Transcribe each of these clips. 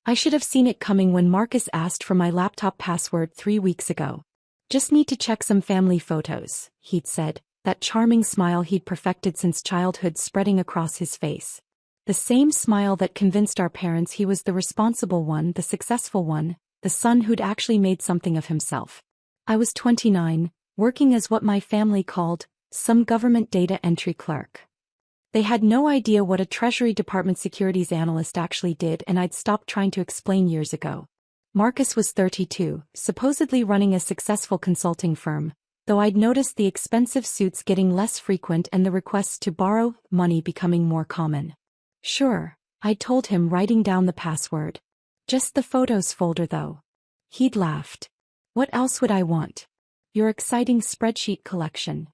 I should have seen it coming when Marcus asked for my laptop password 3 weeks ago. Just need to check some family photos, he'd said, that charming smile he'd perfected since childhood spreading across his face. The same smile that convinced our parents he was the responsible one, the successful one, the son who'd actually made something of himself. I was 29, working as what my family called some government data entry clerk. They had no idea what a Treasury Department securities analyst actually did, and I'd stopped trying to explain years ago. Marcus was 32, supposedly running a successful consulting firm, though I'd noticed the expensive suits getting less frequent and the requests to borrow money becoming more common. Sure, I'd told him, writing down the password. Just the photos folder though. He'd laughed. What else would I want? Your exciting spreadsheet collection.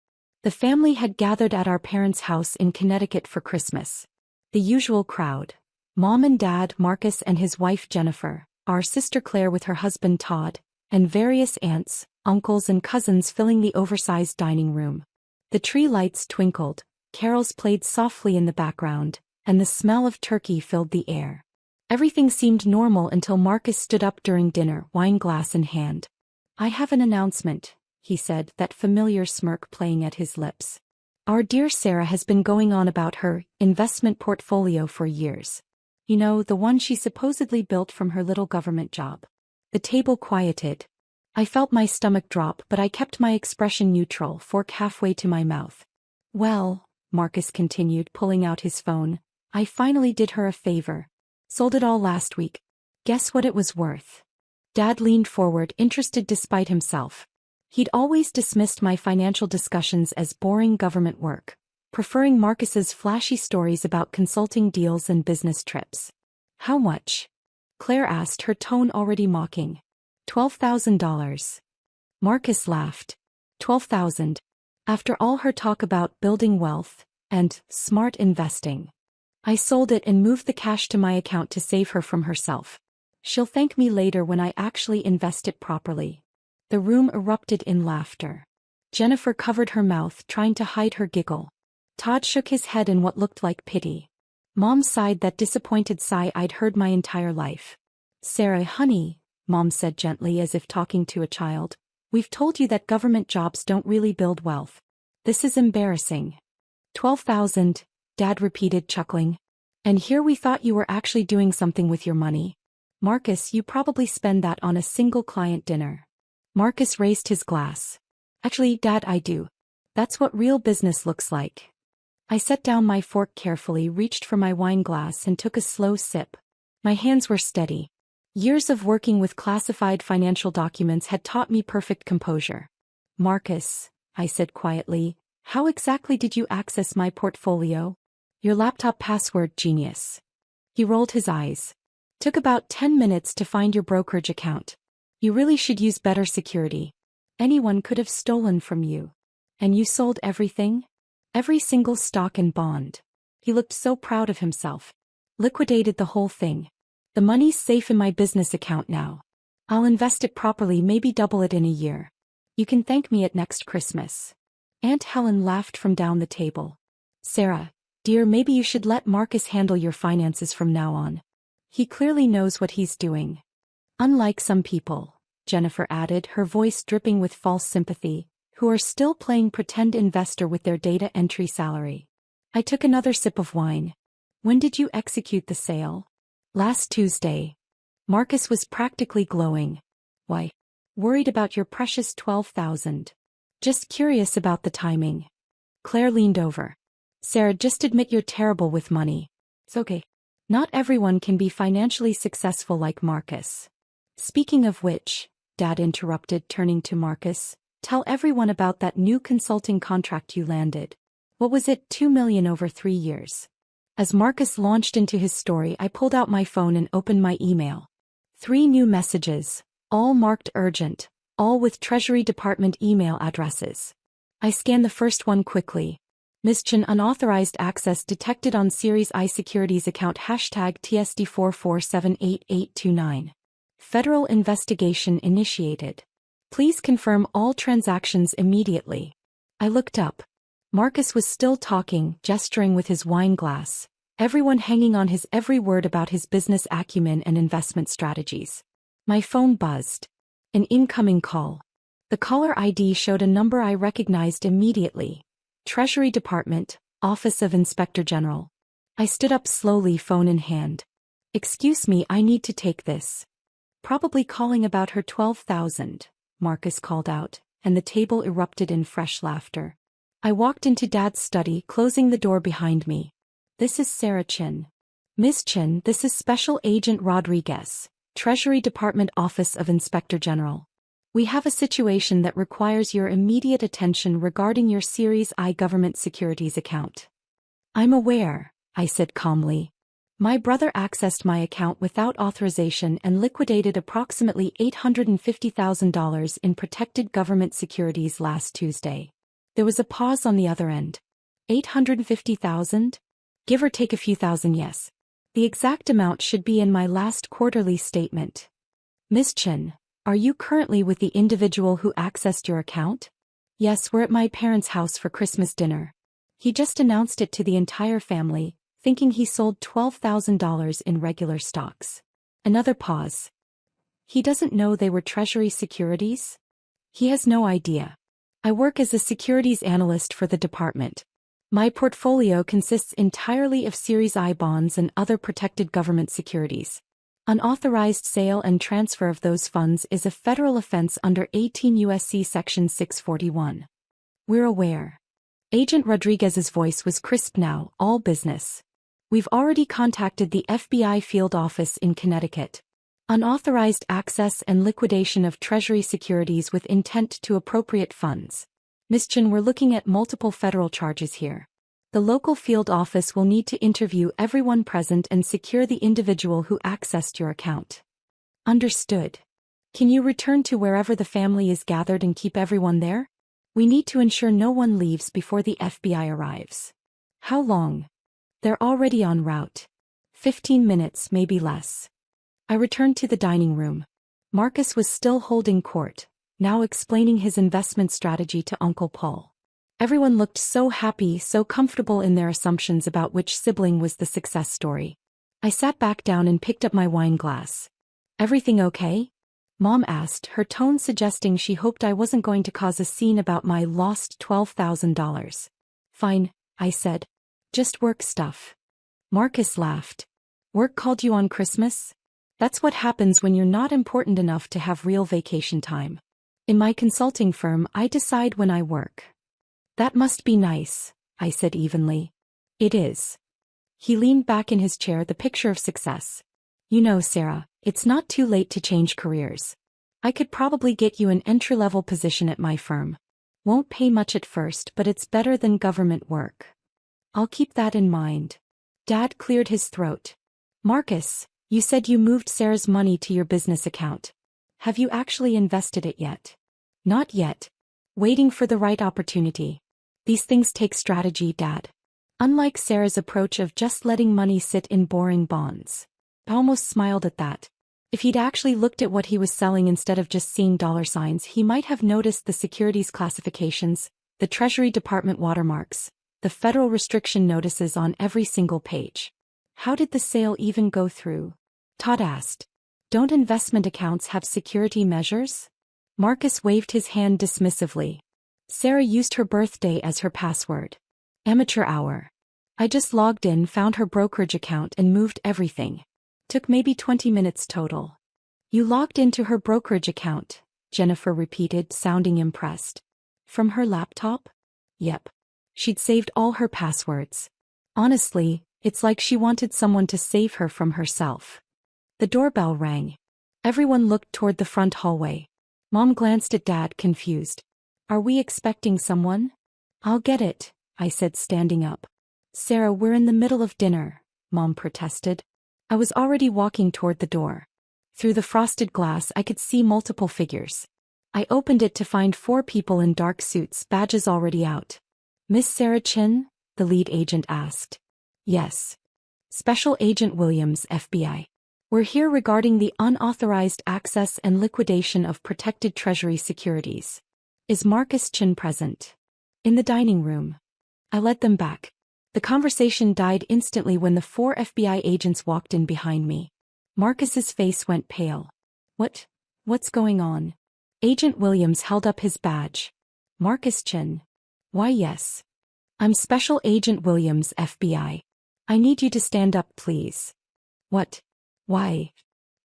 The family had gathered at our parents' house in Connecticut for Christmas. The usual crowd. Mom and Dad, Marcus and his wife Jennifer, our sister Claire with her husband Todd, and various aunts, uncles and cousins filling the oversized dining room. The tree lights twinkled, carols played softly in the background, and the smell of turkey filled the air. Everything seemed normal until Marcus stood up during dinner, wine glass in hand. I have an announcement, he said, that familiar smirk playing at his lips. Our dear Sarah has been going on about her investment portfolio for years. You know, the one she supposedly built from her little government job. The table quieted. I felt my stomach drop, but I kept my expression neutral, fork halfway to my mouth. Well, Marcus continued, pulling out his phone, I finally did her a favor. Sold it all last week. Guess what it was worth? Dad leaned forward, interested despite himself. He'd always dismissed my financial discussions as boring government work, preferring Marcus's flashy stories about consulting deals and business trips. How much? Claire asked, her tone already mocking. $12,000. Marcus laughed. 12,000. After all her talk about building wealth and smart investing. I sold it and moved the cash to my account to save her from herself. She'll thank me later when I actually invest it properly. The room erupted in laughter. Jennifer covered her mouth, trying to hide her giggle. Todd shook his head in what looked like pity. Mom sighed, that disappointed sigh I'd heard my entire life. Sarah, honey, Mom said gently as if talking to a child, we've told you that government jobs don't really build wealth. This is embarrassing. 12,000, Dad repeated, chuckling. And here we thought you were actually doing something with your money. Marcus, you probably spend that on a single client dinner. Marcus raised his glass. Actually, Dad, I do. That's what real business looks like. I set down my fork carefully, reached for my wine glass and took a slow sip. My hands were steady. Years of working with classified financial documents had taught me perfect composure. Marcus, I said quietly, how exactly did you access my portfolio? Your laptop password, genius. He rolled his eyes. Took about 10 minutes to find your brokerage account. You really should use better security. Anyone could have stolen from you. And you sold everything? Every single stock and bond. He looked so proud of himself. Liquidated the whole thing. The money's safe in my business account now. I'll invest it properly, maybe double it in a year. You can thank me at next Christmas. Aunt Helen laughed from down the table. Sarah, dear, maybe you should let Marcus handle your finances from now on. He clearly knows what he's doing. Unlike some people, Jennifer added, her voice dripping with false sympathy, who are still playing pretend investor with their data entry salary. I took another sip of wine. When did you execute the sale? Last Tuesday. Marcus was practically glowing. Why? Worried about your precious 12,000. Just curious about the timing. Claire leaned over. Sarah, just admit you're terrible with money. It's okay. Not everyone can be financially successful like Marcus. Speaking of which, Dad interrupted, turning to Marcus, tell everyone about that new consulting contract you landed. What was it, $2 million over 3 years? As Marcus launched into his story, I pulled out my phone and opened my email. 3 new messages, all marked urgent, all with Treasury Department email addresses. I scanned the first one quickly. Ms. Chen, unauthorized access detected on Series I Securities account #TSD44788829. Federal investigation initiated. Please confirm all transactions immediately. I looked up. Marcus was still talking, gesturing with his wine glass. Everyone hanging on his every word about his business acumen and investment strategies. My phone buzzed. An incoming call. The caller ID showed a number I recognized immediately. Treasury Department, Office of Inspector General. I stood up slowly, phone in hand. "Excuse me, I need to take this." "Probably calling about her 12,000, Marcus called out, and the table erupted in fresh laughter. I walked into Dad's study, closing the door behind me. "This is Sarah Chin." "Miss Chin, this is Special Agent Rodriguez, Treasury Department Office of Inspector General. We have a situation that requires your immediate attention regarding your Series I government securities account." "I'm aware," I said calmly. "My brother accessed my account without authorization and liquidated approximately $850,000 in protected government securities last Tuesday." There was a pause on the other end. $850,000? Give or take a few thousand, yes. The exact amount should be in my last quarterly statement. "Miss Chin, are you currently with the individual who accessed your account?" "Yes, we're at my parents' house for Christmas dinner. He just announced it to the entire family, thinking he sold $12,000 in regular stocks." Another pause. "He doesn't know they were Treasury securities?" "He has no idea. I work as a securities analyst for the department. My portfolio consists entirely of Series I bonds and other protected government securities. Unauthorized sale and transfer of those funds is a federal offense under 18 U.S.C. Section 641. "We're aware." Agent Rodriguez's voice was crisp now, all business. "We've already contacted the FBI field office in Connecticut. Unauthorized access and liquidation of Treasury securities with intent to appropriate funds. Miss Chin, we're looking at multiple federal charges here. The local field office will need to interview everyone present and secure the individual who accessed your account." "Understood. Can you return to wherever the family is gathered and keep everyone there? We need to ensure no one leaves before the FBI arrives." "How long?" "They're already en route. 15 minutes, maybe less." I returned to the dining room. Marcus was still holding court, now explaining his investment strategy to Uncle Paul. Everyone looked so happy, so comfortable in their assumptions about which sibling was the success story. I sat back down and picked up my wine glass. "Everything okay?" Mom asked, her tone suggesting she hoped I wasn't going to cause a scene about my lost $12,000. "Fine," I said. "Just work stuff." Marcus laughed. "Work called you on Christmas? That's what happens when you're not important enough to have real vacation time. In my consulting firm, I decide when I work." "That must be nice," I said evenly. "It is." He leaned back in his chair, the picture of success. "You know, Sarah, it's not too late to change careers. I could probably get you an entry-level position at my firm. Won't pay much at first, but it's better than government work." "I'll keep that in mind." Dad cleared his throat. "Marcus, you said you moved Sarah's money to your business account. Have you actually invested it yet?" "Not yet. Waiting for the right opportunity. These things take strategy, Dad. Unlike Sarah's approach of just letting money sit in boring bonds." I almost smiled at that. If he'd actually looked at what he was selling instead of just seeing dollar signs, he might have noticed the securities classifications, the Treasury Department watermarks, the federal restriction notices on every single page. "How did the sale even go through?" Todd asked. "Don't investment accounts have security measures?" Marcus waved his hand dismissively. "Sarah used her birthday as her password. Amateur hour. I just logged in, found her brokerage account and moved everything. Took maybe 20 minutes total." "You logged into her brokerage account," Jennifer repeated, sounding impressed. "From her laptop?" "Yep. She'd saved all her passwords. Honestly, it's like she wanted someone to save her from herself." The doorbell rang. Everyone looked toward the front hallway. Mom glanced at Dad, confused. "Are we expecting someone?" "I'll get it," I said, standing up. "Sarah, we're in the middle of dinner," Mom protested. I was already walking toward the door. Through the frosted glass I could see multiple figures. I opened it to find 4 people in dark suits, badges already out. "Miss Sarah Chin?" the lead agent asked. "Yes." "Special Agent Williams, FBI. We're here regarding the unauthorized access and liquidation of protected Treasury securities. Is Marcus Chin present?" "In the dining room." I led them back. The conversation died instantly when the 4 FBI agents walked in behind me. Marcus's face went pale. What's going on? Agent Williams held up his badge. Marcus Chin. Why yes. I'm Special Agent Williams, FBI. I need you to stand up, please. What? Why?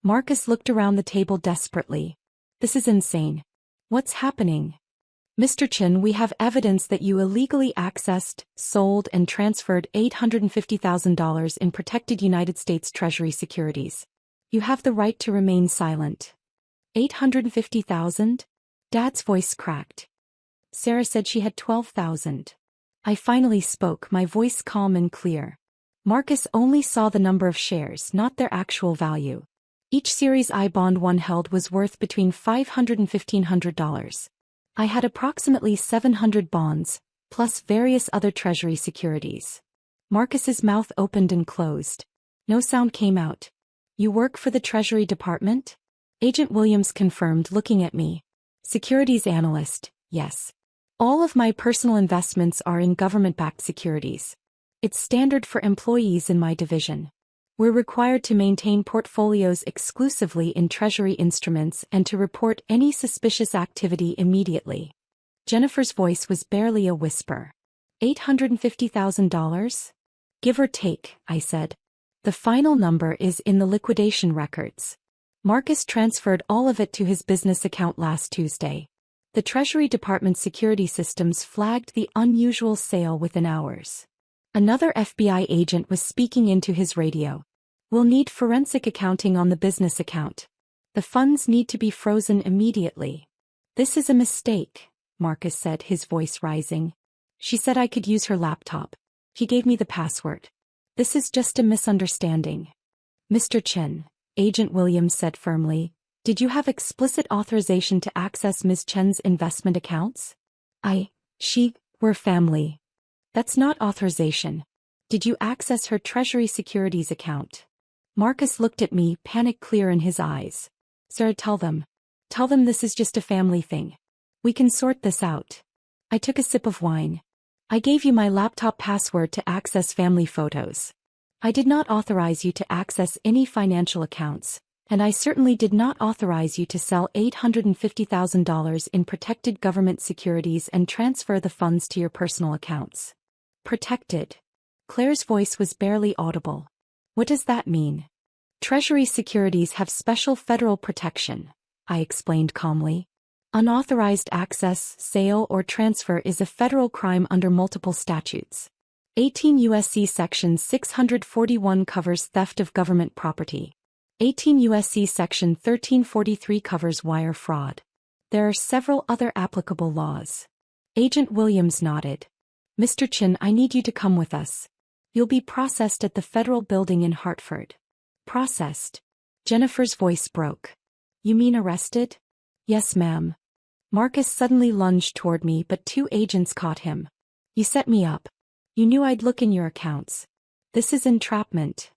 Marcus looked around the table desperately. This is insane. What's happening? Mr. Chin, we have evidence that you illegally accessed, sold, and transferred $850,000 in protected United States Treasury securities. You have the right to remain silent. $850,000? Dad's voice cracked. Sarah said she had $12,000. I finally spoke, my voice calm and clear. Marcus only saw the number of shares, not their actual value. Each Series I bond one held was worth between $500 and $1,500. I had approximately 700 bonds, plus various other Treasury securities. Marcus's mouth opened and closed. No sound came out. You work for the Treasury Department? Agent Williams confirmed, looking at me. Securities analyst, yes. All of my personal investments are in government-backed securities. It's standard for employees in my division. We're required to maintain portfolios exclusively in Treasury instruments and to report any suspicious activity immediately. Jennifer's voice was barely a whisper. $850,000? Give or take, I said. The final number is in the liquidation records. Marcus transferred all of it to his business account last Tuesday. The Treasury Department's security systems flagged the unusual sale within hours. Another FBI agent was speaking into his radio. We'll need forensic accounting on the business account. The funds need to be frozen immediately. This is a mistake, Marcus said, his voice rising. She said I could use her laptop. He gave me the password. This is just a misunderstanding. Mr. Chen, Agent Williams said firmly, did you have explicit authorization to access Ms. Chen's investment accounts? We're family. That's not authorization. Did you access her Treasury Securities account? Marcus looked at me, panic clear in his eyes. Sir, tell them this is just a family thing. We can sort this out. I took a sip of wine. I gave you my laptop password to access family photos. I did not authorize you to access any financial accounts, and I certainly did not authorize you to sell $850,000 in protected government securities and transfer the funds to your personal accounts. Protected. Claire's voice was barely audible. What does that mean? Treasury securities have special federal protection, I explained calmly. Unauthorized access, sale, or transfer is a federal crime under multiple statutes. 18 U.S.C. Section 641 covers theft of government property. 18 U.S.C. Section 1343 covers wire fraud. There are several other applicable laws. Agent Williams nodded. Mr. Chin, I need you to come with us. You'll be processed at the federal building in Hartford. Processed? Jennifer's voice broke. You mean arrested? Yes, ma'am. Marcus suddenly lunged toward me, but 2 agents caught him. You set me up. You knew I'd look in your accounts. This is entrapment.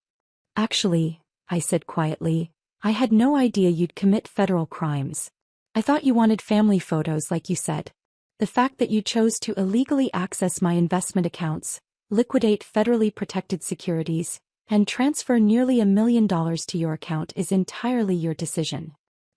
Actually, I said quietly, I had no idea you'd commit federal crimes. I thought you wanted family photos like you said. The fact that you chose to illegally access my investment accounts, liquidate federally protected securities, and transfer nearly $1 million to your account is entirely your decision.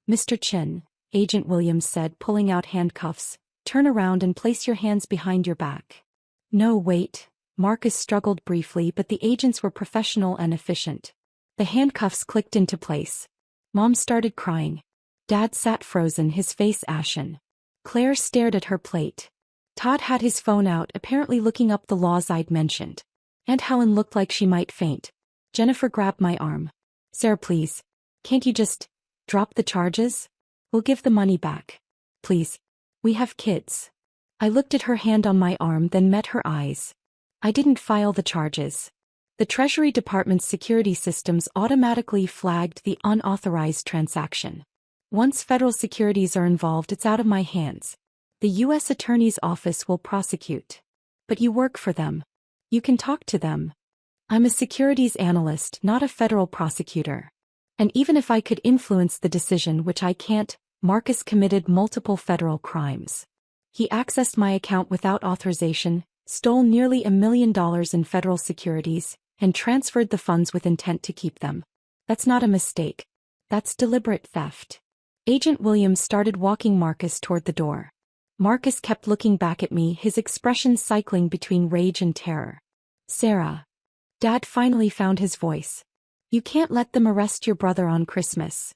Mr. Chin, Agent Williams said, pulling out handcuffs, turn around and place your hands behind your back. No, wait. Marcus struggled briefly, but the agents were professional and efficient. The handcuffs clicked into place. Mom started crying. Dad sat frozen, his face ashen. Claire stared at her plate. Todd had his phone out, apparently looking up the laws I'd mentioned. Aunt Helen looked like she might faint. Jennifer grabbed my arm. Sarah, please. Can't you just drop the charges? We'll give the money back. Please. We have kids. I looked at her hand on my arm, then met her eyes. I didn't file the charges. The Treasury Department's security systems automatically flagged the unauthorized transaction. Once federal securities are involved, it's out of my hands. The U.S. Attorney's Office will prosecute. But you work for them. You can talk to them. I'm a securities analyst, not a federal prosecutor. And even if I could influence the decision, which I can't, Marcus committed multiple federal crimes. He accessed my account without authorization, Stole nearly $1 million in federal securities, and transferred the funds with intent to keep them. That's not a mistake. That's deliberate theft. Agent Williams started walking Marcus toward the door. Marcus kept looking back at me, his expression cycling between rage and terror. Sarah. Dad finally found his voice. You can't let them arrest your brother on Christmas.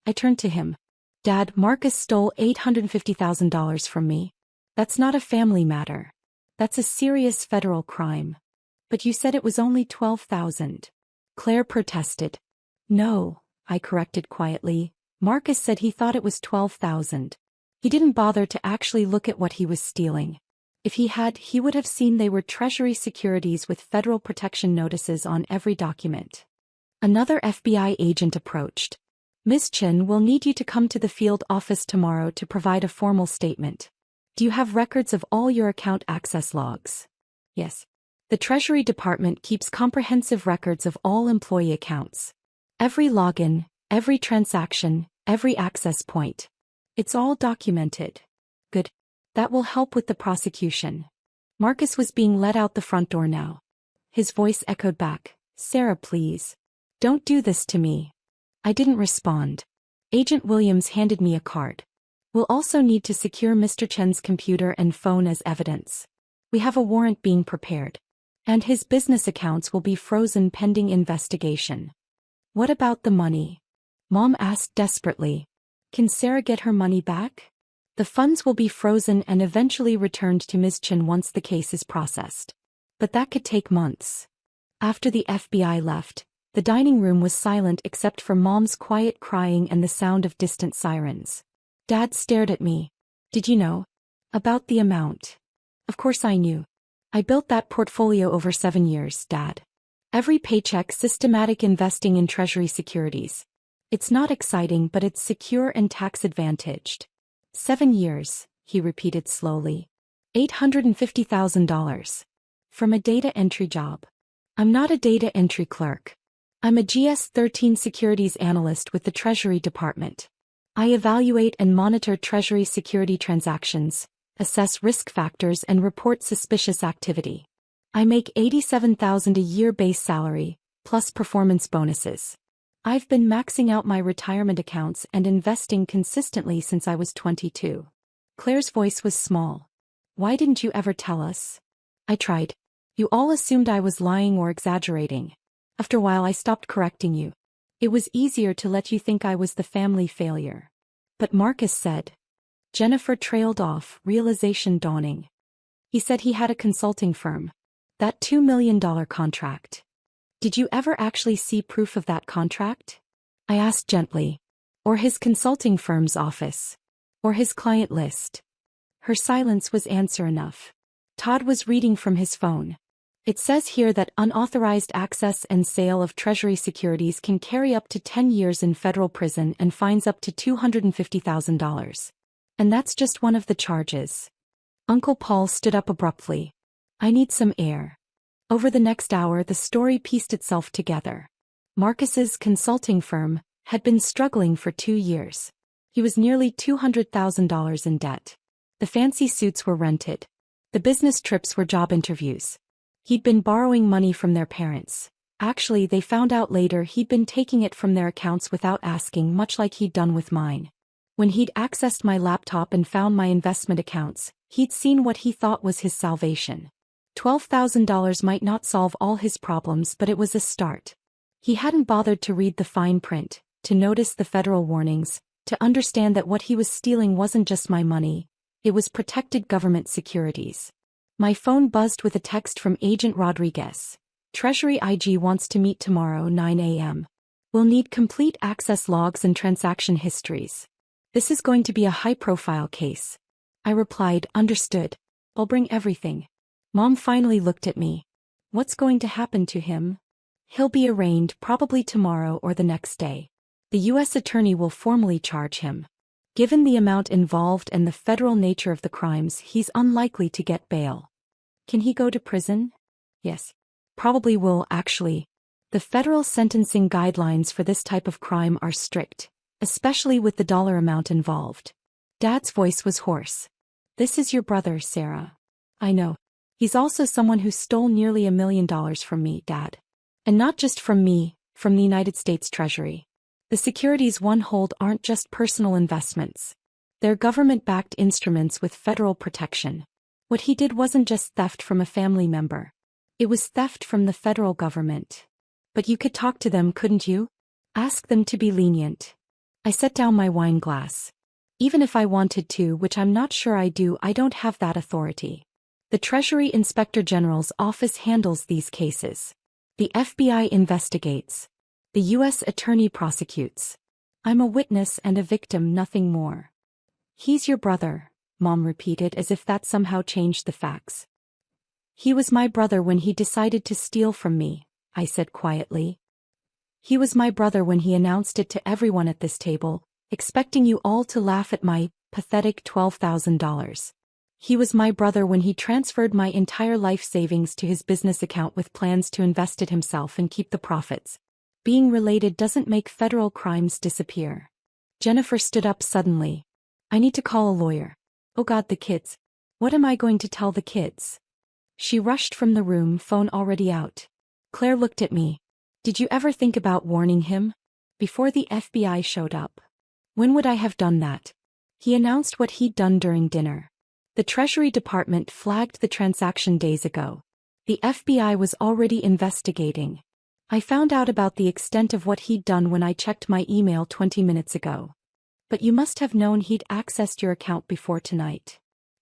I turned to him. Dad, Marcus stole $850,000 from me. That's not a family matter. That's a serious federal crime. But you said it was only $12,000. Claire protested. No, I corrected quietly. Marcus said he thought it was $12,000. He didn't bother to actually look at what he was stealing. If he had, he would have seen they were Treasury securities with federal protection notices on every document. Another FBI agent approached. Ms. Chen will need you to come to the field office tomorrow to provide a formal statement. Do you have records of all your account access logs? Yes. The Treasury Department keeps comprehensive records of all employee accounts. Every login, every transaction, every access point. It's all documented. Good. That will help with the prosecution. Marcus was being led out the front door now. His voice echoed back. Sarah, please. Don't do this to me. I didn't respond. Agent Williams handed me a card. We'll also need to secure Mr. Chen's computer and phone as evidence. We have a warrant being prepared. And his business accounts will be frozen pending investigation. What about the money? Mom asked desperately. Can Sarah get her money back? The funds will be frozen and eventually returned to Ms. Chen once the case is processed. But that could take months. After the FBI left, the dining room was silent except for Mom's quiet crying and the sound of distant sirens. Dad stared at me. Did you know? About the amount. Of course I knew. I built that portfolio over 7 years, Dad. Every paycheck, systematic investing in Treasury securities. It's not exciting, but it's secure and tax-advantaged. 7 years, he repeated slowly. $850,000. From a data entry job. I'm not a data entry clerk. I'm a GS-13 securities analyst with the Treasury Department. I evaluate and monitor Treasury security transactions, assess risk factors and report suspicious activity. I make $87,000 a year base salary, plus performance bonuses. I've been maxing out my retirement accounts and investing consistently since I was 22. Claire's voice was small. Why didn't you ever tell us? I tried. You all assumed I was lying or exaggerating. After a while I stopped correcting you. It was easier to let you think I was the family failure. But Marcus said. Jennifer trailed off, realization dawning. He said he had a consulting firm. That $2 million contract. Did you ever actually see proof of that contract? I asked gently. Or his consulting firm's office. Or his client list. Her silence was answer enough. Todd was reading from his phone. It says here that unauthorized access and sale of Treasury securities can carry up to 10 years in federal prison and fines up to $250,000. And that's just one of the charges. Uncle Paul stood up abruptly. I need some air. Over the next hour the story pieced itself together. Marcus's consulting firm had been struggling for 2 years. He was nearly $200,000 in debt. The fancy suits were rented. The business trips were job interviews. He'd been borrowing money from their parents. Actually, they found out later he'd been taking it from their accounts without asking, much like he'd done with mine. When he'd accessed my laptop and found my investment accounts, he'd seen what he thought was his salvation. $12,000 might not solve all his problems, but it was a start. He hadn't bothered to read the fine print, to notice the federal warnings, to understand that what he was stealing wasn't just my money, it was protected government securities. My phone buzzed with a text from Agent Rodriguez. Treasury IG wants to meet tomorrow, 9 a.m. We'll need complete access logs and transaction histories. This is going to be a high-profile case. I replied, understood. I'll bring everything. Mom finally looked at me. What's going to happen to him? He'll be arraigned probably tomorrow or the next day. The U.S. attorney will formally charge him. Given the amount involved and the federal nature of the crimes, he's unlikely to get bail. Can he go to prison? Yes. Probably will, actually. The federal sentencing guidelines for this type of crime are strict, especially with the dollar amount involved. Dad's voice was hoarse. This is your brother, Sarah. I know. He's also someone who stole nearly $1 million from me, Dad. And not just from me, from the United States Treasury. The securities one hold aren't just personal investments. They're government-backed instruments with federal protection. What he did wasn't just theft from a family member. It was theft from the federal government. But you could talk to them, couldn't you? Ask them to be lenient. I set down my wine glass. Even if I wanted to, which I'm not sure I do, I don't have that authority. The Treasury Inspector General's office handles these cases. The FBI investigates. The U.S. Attorney prosecutes. I'm a witness and a victim, nothing more. He's your brother, Mom repeated as if that somehow changed the facts. He was my brother when he decided to steal from me, I said quietly. He was my brother when he announced it to everyone at this table, expecting you all to laugh at my pathetic $12,000. He was my brother when he transferred my entire life savings to his business account with plans to invest it himself and keep the profits. Being related doesn't make federal crimes disappear. Jennifer stood up suddenly. I need to call a lawyer. Oh God, the kids. What am I going to tell the kids? She rushed from the room, phone already out. Claire looked at me. Did you ever think about warning him? Before the FBI showed up. When would I have done that? He announced what he'd done during dinner. The Treasury Department flagged the transaction days ago. The FBI was already investigating. I found out about the extent of what he'd done when I checked my email 20 minutes ago. But you must have known he'd accessed your account before tonight.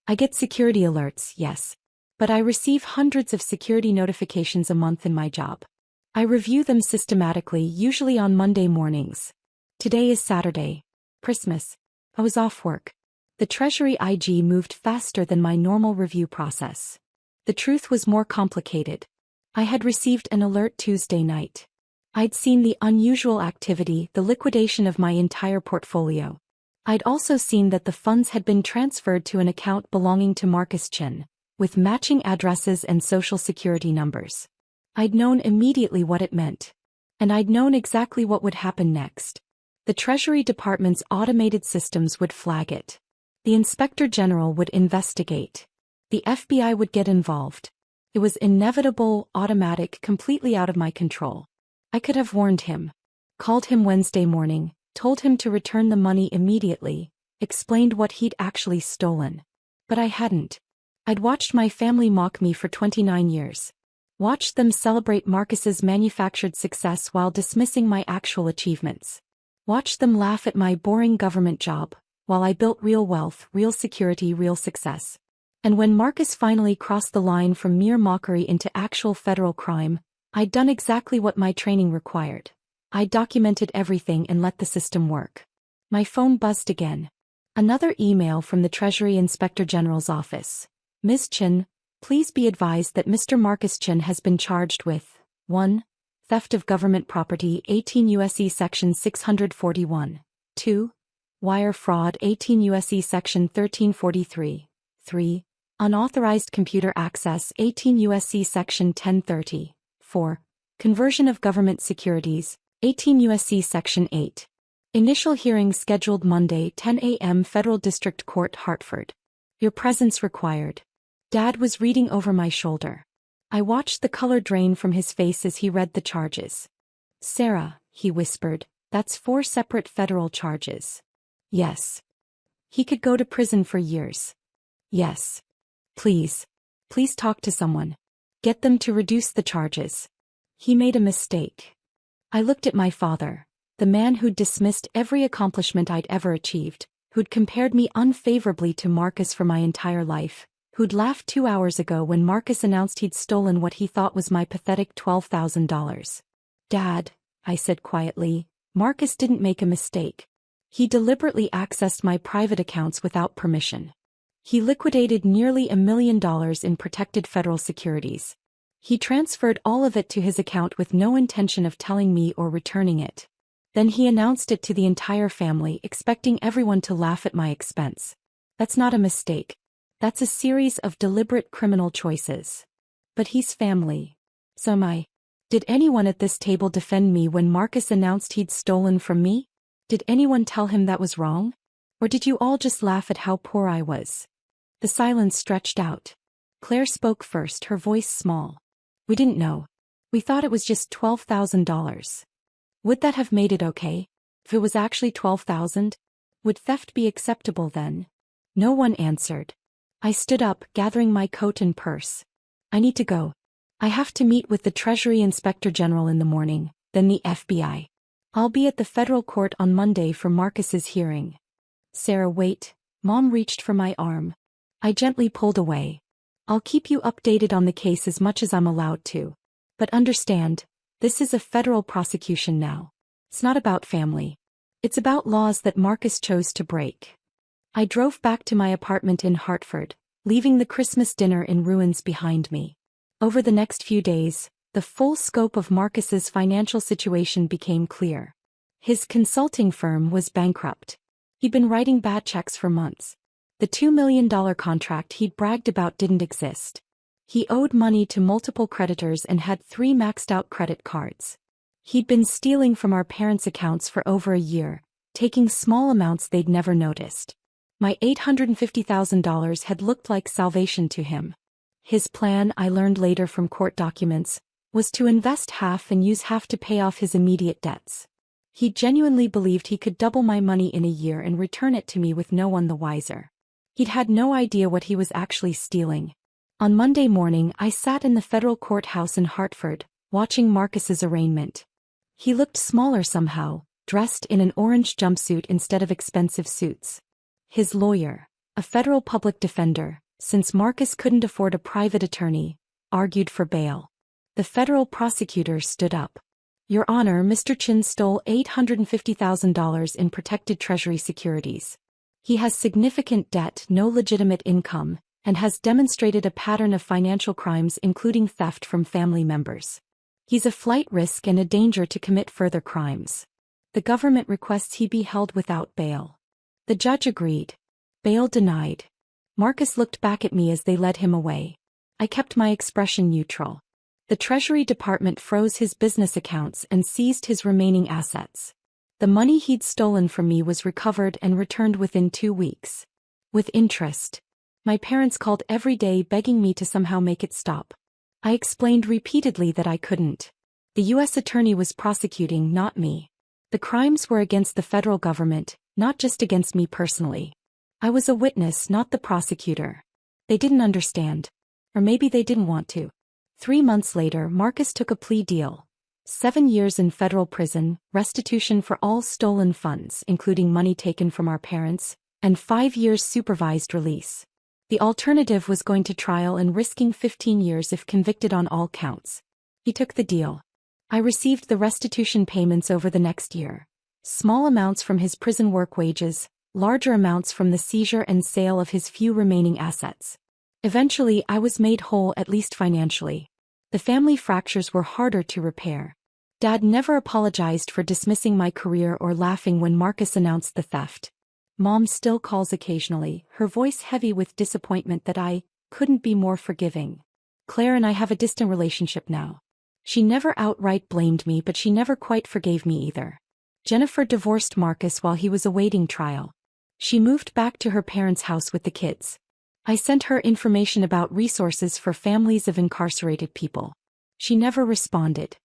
I get security alerts, yes. But I receive hundreds of security notifications a month in my job. I review them systematically, usually on Monday mornings. Today is Saturday. Christmas. I was off work. The Treasury IG moved faster than my normal review process. The truth was more complicated. I had received an alert Tuesday night. I'd seen the unusual activity, the liquidation of my entire portfolio. I'd also seen that the funds had been transferred to an account belonging to Marcus Chin, with matching addresses and social security numbers. I'd known immediately what it meant. And I'd known exactly what would happen next. The Treasury Department's automated systems would flag it. The Inspector General would investigate. The FBI would get involved. It was inevitable, automatic, completely out of my control. I could have warned him. Called him Wednesday morning, told him to return the money immediately, explained what he'd actually stolen. But I hadn't. I'd watched my family mock me for 29 years. Watched them celebrate Marcus's manufactured success while dismissing my actual achievements. Watched them laugh at my boring government job, while I built real wealth, real security, real success. And when Marcus finally crossed the line from mere mockery into actual federal crime, I'd done exactly what my training required. I documented everything and let the system work. My phone buzzed again. Another email from the Treasury Inspector General's office. Ms. Chin, please be advised that Mr. Marcus Chin has been charged with 1. Theft of government property 18 U.S.C. Section 641. 2. Wire fraud 18 U.S.C. Section 1343. 3. Unauthorized computer access 18 U.S.C. Section 1030. 4. Conversion of government securities 18 U.S.C. Section 8. Initial hearing scheduled Monday 10 a.m. Federal District Court, Hartford. Your presence required. Dad was reading over my shoulder. I watched the color drain from his face as he read the charges. Sarah, he whispered, that's 4 separate federal charges. Yes. He could go to prison for years. Yes. Please. Please talk to someone. Get them to reduce the charges. He made a mistake. I looked at my father, the man who'd dismissed every accomplishment I'd ever achieved, who'd compared me unfavorably to Marcus for my entire life, who'd laughed 2 hours ago when Marcus announced he'd stolen what he thought was my pathetic $12,000. Dad, I said quietly, Marcus didn't make a mistake. He deliberately accessed my private accounts without permission. He liquidated nearly $1 million in protected federal securities. He transferred all of it to his account with no intention of telling me or returning it. Then he announced it to the entire family, expecting everyone to laugh at my expense. That's not a mistake. That's a series of deliberate criminal choices. But he's family. So am I. Did anyone at this table defend me when Marcus announced he'd stolen from me? Did anyone tell him that was wrong? Or did you all just laugh at how poor I was? The silence stretched out. Claire spoke first, her voice small. We didn't know. We thought it was just $12,000. Would that have made it okay? If it was actually 12,000? Would theft be acceptable then? No one answered. I stood up, gathering my coat and purse. I need to go. I have to meet with the Treasury Inspector General in the morning, then the FBI. I'll be at the federal court on Monday for Marcus's hearing. Sarah, wait. Mom reached for my arm. I gently pulled away. I'll keep you updated on the case as much as I'm allowed to. But understand, this is a federal prosecution now. It's not about family. It's about laws that Marcus chose to break. I drove back to my apartment in Hartford, leaving the Christmas dinner in ruins behind me. Over the next few days, the full scope of Marcus's financial situation became clear. His consulting firm was bankrupt. He'd been writing bad checks for months. The $2 million contract he'd bragged about didn't exist. He owed money to multiple creditors and had 3 maxed-out credit cards. He'd been stealing from our parents' accounts for over a year, taking small amounts they'd never noticed. My $850,000 had looked like salvation to him. His plan, I learned later from court documents, was to invest half and use half to pay off his immediate debts. He genuinely believed he could double my money in a year and return it to me with no one the wiser. He'd had no idea what he was actually stealing. On Monday morning, I sat in the federal courthouse in Hartford, watching Marcus's arraignment. He looked smaller somehow, dressed in an orange jumpsuit instead of expensive suits. His lawyer, a federal public defender, since Marcus couldn't afford a private attorney, argued for bail. The federal prosecutor stood up. Your Honor, Mr. Chin stole $850,000 in protected Treasury securities. He has significant debt, no legitimate income, and has demonstrated a pattern of financial crimes including theft from family members. He's a flight risk and a danger to commit further crimes. The government requests he be held without bail. The judge agreed. Bail denied. Marcus looked back at me as they led him away. I kept my expression neutral. The Treasury Department froze his business accounts and seized his remaining assets. The money he'd stolen from me was recovered and returned within 2 weeks. With interest. My parents called every day begging me to somehow make it stop. I explained repeatedly that I couldn't. The U.S. attorney was prosecuting, not me. The crimes were against the federal government, not just against me personally. I was a witness, not the prosecutor. They didn't understand. Or maybe they didn't want to. 3 months later, Marcus took a plea deal. 7 years in federal prison, restitution for all stolen funds, including money taken from our parents, and 5 years supervised release. The alternative was going to trial and risking 15 years if convicted on all counts. He took the deal. I received the restitution payments over the next year. Small amounts from his prison work wages, larger amounts from the seizure and sale of his few remaining assets. Eventually, I was made whole, at least financially. The family fractures were harder to repair. Dad never apologized for dismissing my career or laughing when Marcus announced the theft. Mom still calls occasionally, her voice heavy with disappointment that I couldn't be more forgiving. Claire and I have a distant relationship now. She never outright blamed me, but she never quite forgave me either. Jennifer divorced Marcus while he was awaiting trial. She moved back to her parents' house with the kids. I sent her information about resources for families of incarcerated people. She never responded.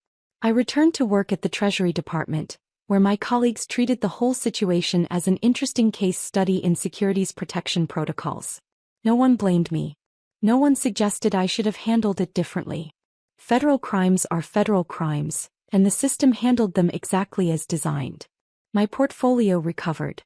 I returned to work at the Treasury Department, where my colleagues treated the whole situation as an interesting case study in securities protection protocols. No one blamed me. No one suggested I should have handled it differently. Federal crimes are federal crimes, and the system handled them exactly as designed. My portfolio recovered.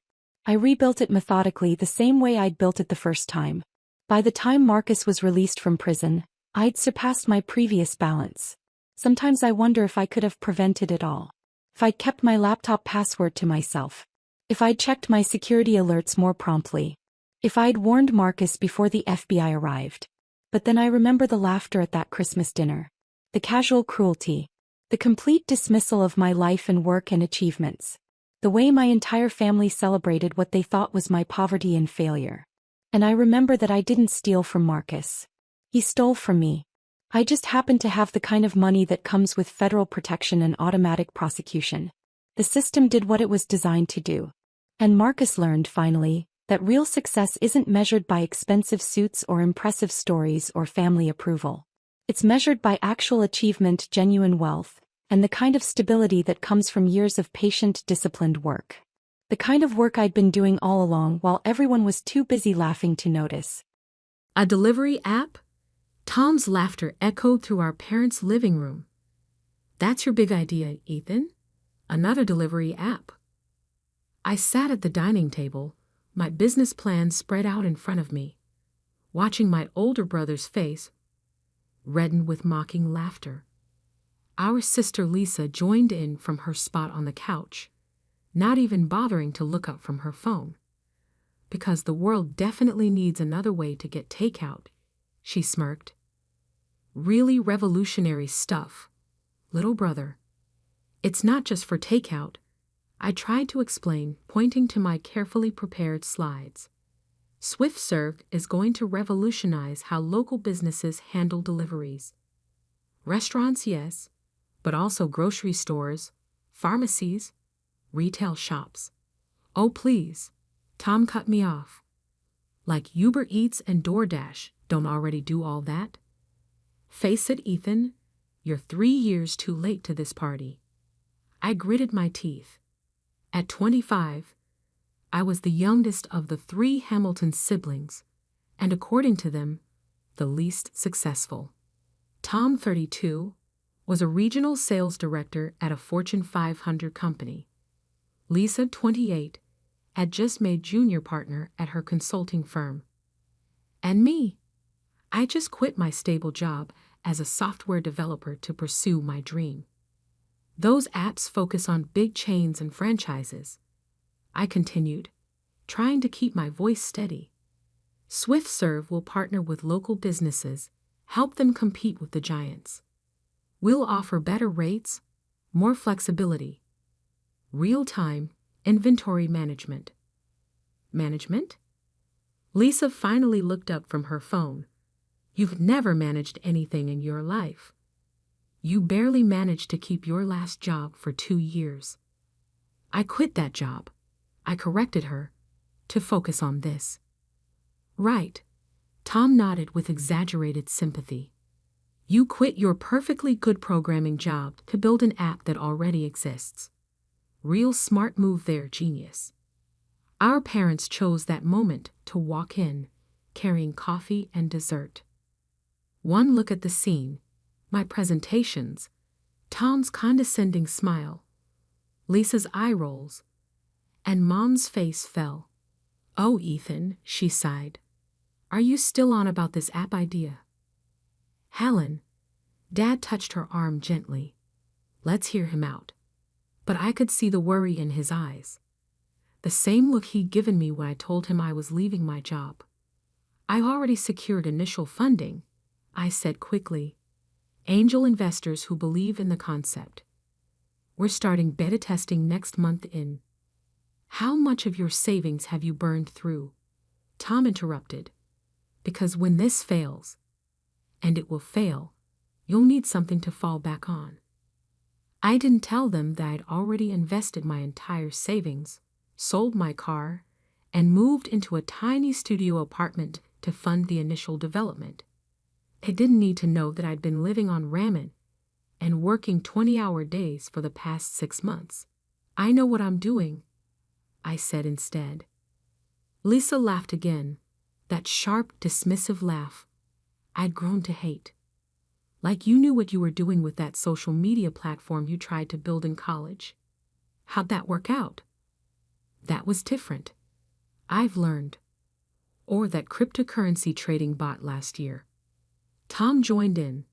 I rebuilt it methodically the same way I'd built it the first time. By the time Marcus was released from prison, I'd surpassed my previous balance. Sometimes I wonder if I could have prevented it all. If I'd kept my laptop password to myself. If I'd checked my security alerts more promptly. If I'd warned Marcus before the FBI arrived. But then I remember the laughter at that Christmas dinner. The casual cruelty. The complete dismissal of my life and work and achievements. The way my entire family celebrated what they thought was my poverty and failure. And I remember that I didn't steal from Marcus. He stole from me. I just happened to have the kind of money that comes with federal protection and automatic prosecution. The system did what it was designed to do. And Marcus learned, finally, that real success isn't measured by expensive suits or impressive stories or family approval. It's measured by actual achievement, genuine wealth, and the kind of stability that comes from years of patient, disciplined work. The kind of work I'd been doing all along while everyone was too busy laughing to notice. A delivery app? Tom's laughter echoed through our parents' living room. That's your big idea, Ethan? Another delivery app. I sat at the dining table, my business plan spread out in front of me, watching my older brother's face redden with mocking laughter. Our sister Lisa joined in from her spot on the couch, not even bothering to look up from her phone. Because the world definitely needs another way to get takeout, she smirked. Really revolutionary stuff, little brother. It's not just for takeout, I tried to explain, pointing to my carefully prepared slides. SwiftServe is going to revolutionize how local businesses handle deliveries. Restaurants, yes, but also grocery stores, pharmacies, retail shops. Oh, please, Tom cut me off. Like Uber Eats and DoorDash don't already do all that? Face it, Ethan, you're 3 years too late to this party. I gritted my teeth. At 25, I was the youngest of the 3 Hamilton siblings, and according to them, the least successful. Tom, 32, was a regional sales director at a Fortune 500 company. Lisa, 28, had just made junior partner at her consulting firm. And me, I just quit my stable job as a software developer to pursue my dream. Those apps focus on big chains and franchises, I continued, trying to keep my voice steady. SwiftServe will partner with local businesses, help them compete with the giants. We'll offer better rates, more flexibility, real-time inventory management. Management? Lisa finally looked up from her phone. You've never managed anything in your life. You barely managed to keep your last job for 2 years. I quit that job, I corrected her, to focus on this. Right, Tom nodded with exaggerated sympathy. You quit your perfectly good programming job to build an app that already exists. Real smart move there, genius. Our parents chose that moment to walk in, carrying coffee and dessert. One look at the scene, my presentations, Tom's condescending smile, Lisa's eye rolls, and Mom's face fell. Oh, Ethan, she sighed. Are you still on about this app idea? Helen, Dad touched her arm gently. Let's hear him out. But I could see the worry in his eyes. The same look he'd given me when I told him I was leaving my job. I already secured initial funding, I said quickly. Angel investors who believe in the concept. We're starting beta testing next month in. How much of your savings have you burned through? Tom interrupted. Because when this fails, and it will fail, you'll need something to fall back on. I didn't tell them that I'd already invested my entire savings, sold my car, and moved into a tiny studio apartment to fund the initial development. They didn't need to know that I'd been living on ramen and working 20-hour days for the past 6 months. I know what I'm doing, I said instead. Lisa laughed again, that sharp, dismissive laugh I'd grown to hate. Like you knew what you were doing with that social media platform you tried to build in college. How'd that work out? That was different. I've learned. Or that cryptocurrency trading bot last year. Tom joined in.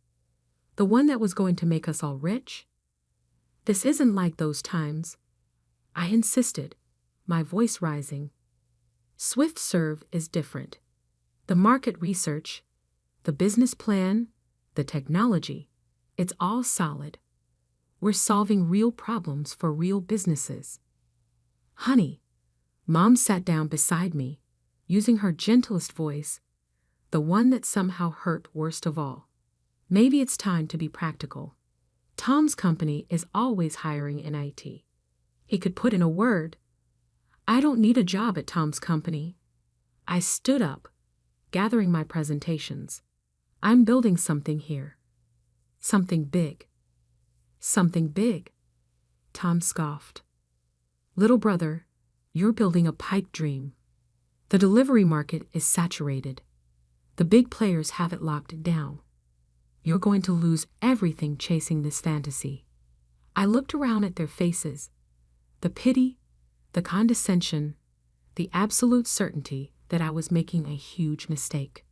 The one that was going to make us all rich? This isn't like those times, I insisted, my voice rising. SwiftServe is different. The market research, the business plan, the technology, it's all solid. We're solving real problems for real businesses. Honey, Mom sat down beside me, using her gentlest voice, the one that somehow hurt worst of all. Maybe it's time to be practical. Tom's company is always hiring in IT. He could put in a word. I don't need a job at Tom's company, I stood up, gathering my presentations. I'm building something here. Something big. Something big, Tom scoffed. Little brother, you're building a pipe dream. The delivery market is saturated. The big players have it locked down. You're going to lose everything chasing this fantasy. I looked around at their faces. The pity, the condescension, the absolute certainty that I was making a huge mistake.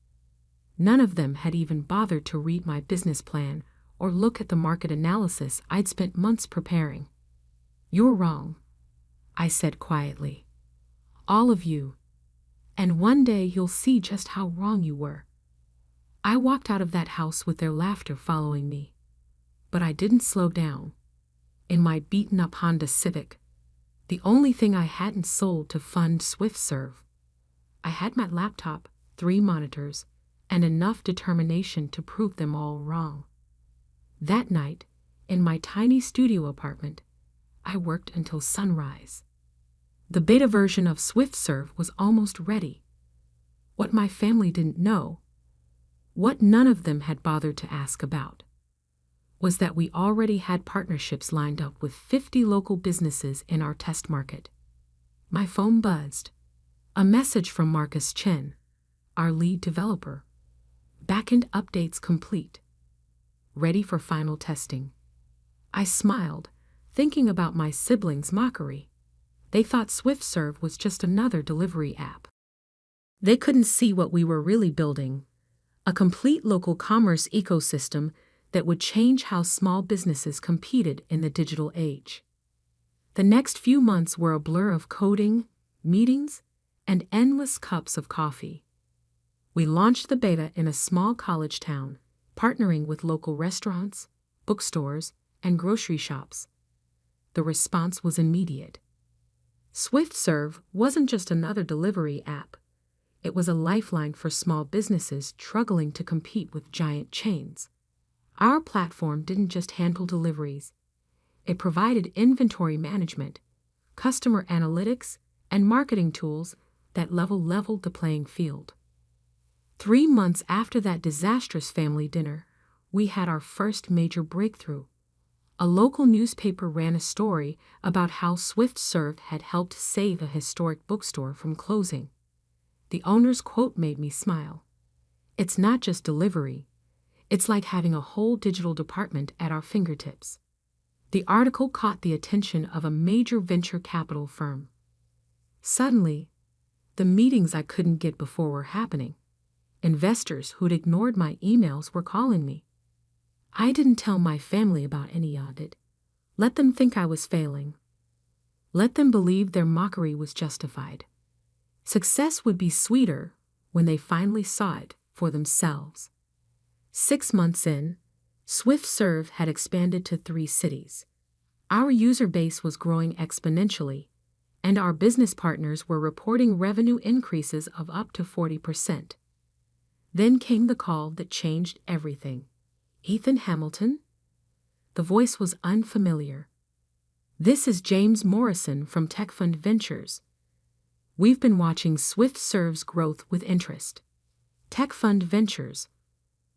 None of them had even bothered to read my business plan or look at the market analysis I'd spent months preparing. You're wrong, I said quietly. All of you. And one day you'll see just how wrong you were. I walked out of that house with their laughter following me. But I didn't slow down. In my beaten-up Honda Civic, the only thing I hadn't sold to fund SwiftServe, I had my laptop, 3 monitors, and enough determination to prove them all wrong. That night, in my tiny studio apartment, I worked until sunrise. The beta version of SwiftServe was almost ready. What my family didn't know, what none of them had bothered to ask about, was that we already had partnerships lined up with 50 local businesses in our test market. My phone buzzed. A message from Marcus Chen, our lead developer. Backend updates complete. Ready for final testing. I smiled, thinking about my siblings' mockery. They thought SwiftServe was just another delivery app. They couldn't see what we were really building. A complete local commerce ecosystem that would change how small businesses competed in the digital age. The next few months were a blur of coding, meetings, and endless cups of coffee. We launched the beta in a small college town, partnering with local restaurants, bookstores, and grocery shops. The response was immediate. SwiftServe wasn't just another delivery app. It was a lifeline for small businesses struggling to compete with giant chains. Our platform didn't just handle deliveries. It provided inventory management, customer analytics, and marketing tools that leveled the playing field. 3 months after that disastrous family dinner, we had our first major breakthrough. A local newspaper ran a story about how SwiftServe had helped save a historic bookstore from closing. The owner's quote made me smile. It's not just delivery. It's like having a whole digital department at our fingertips. The article caught the attention of a major venture capital firm. Suddenly, the meetings I couldn't get before were happening. Investors who'd ignored my emails were calling me. I didn't tell my family about any of it. Let them think I was failing. Let them believe their mockery was justified. Success would be sweeter when they finally saw it for themselves. 6 months in, SwiftServe had expanded to 3 cities. Our user base was growing exponentially, and our business partners were reporting revenue increases of up to 40%. Then came the call that changed everything. Ethan Hamilton? The voice was unfamiliar. This is James Morrison from TechFund Ventures. We've been watching SwiftServe's growth with interest. TechFund Ventures,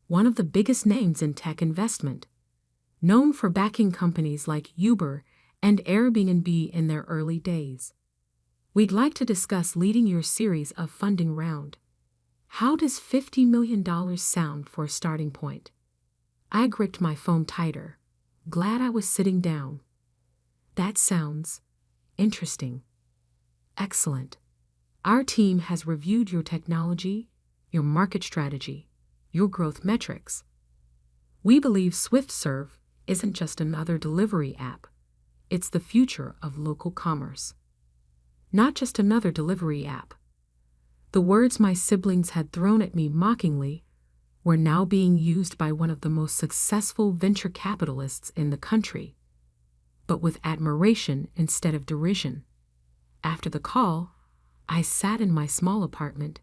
one of the biggest names in tech investment, known for backing companies like Uber and Airbnb in their early days. We'd like to discuss leading your series of funding round. How does $50 million sound for a starting point? I gripped my phone tighter, glad I was sitting down. That sounds interesting. Excellent. Our team has reviewed your technology, your market strategy, your growth metrics. We believe SwiftServe isn't just another delivery app. It's the future of local commerce. Not just another delivery app. The words my siblings had thrown at me mockingly were now being used by one of the most successful venture capitalists in the country, but with admiration instead of derision. After the call, I sat in my small apartment,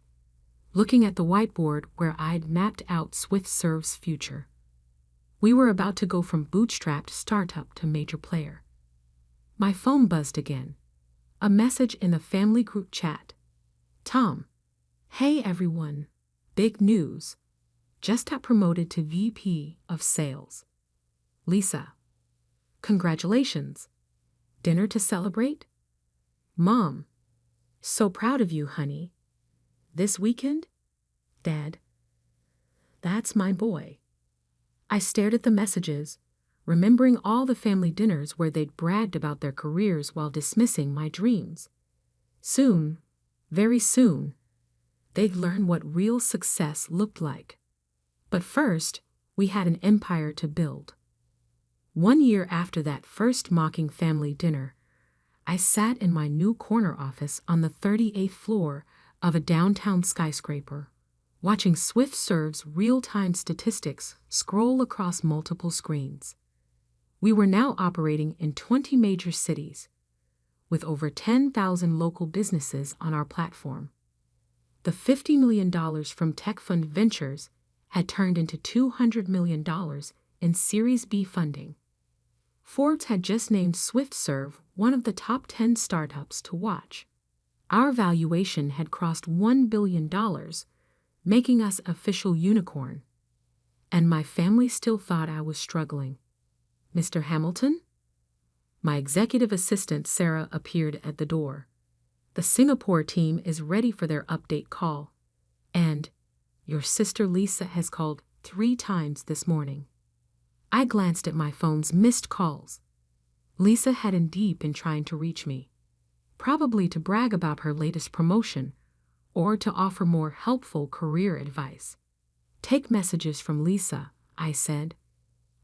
looking at the whiteboard where I'd mapped out SwiftServe's future. We were about to go from bootstrapped startup to major player. My phone buzzed again. A message in the family group chat. Tom, Hey everyone, big news. Just got promoted to VP of Sales. Lisa, congratulations. Dinner to celebrate? Mom, so proud of you, honey. This weekend? Dad, that's my boy. I stared at the messages, remembering all the family dinners where they'd bragged about their careers while dismissing my dreams. Soon, very soon, they'd learn what real success looked like. But first, we had an empire to build. 1 year after that first mocking family dinner, I sat in my new corner office on the 38th floor of a downtown skyscraper, watching SwiftServe's real-time statistics scroll across multiple screens. We were now operating in 20 major cities, with over 10,000 local businesses on our platform. The $50 million from Tech Fund Ventures had turned into $200 million in Series B funding. Forbes had just named SwiftServe one of the top 10 startups to watch. Our valuation had crossed $1 billion, making us official unicorn. And my family still thought I was struggling. Mr. Hamilton? My executive assistant Sarah appeared at the door. The Singapore team is ready for their update call. And your sister Lisa has called 3 times this morning. I glanced at my phone's missed calls. Lisa had indeed been trying to reach me, probably to brag about her latest promotion or to offer more helpful career advice. Take messages from Lisa, I said.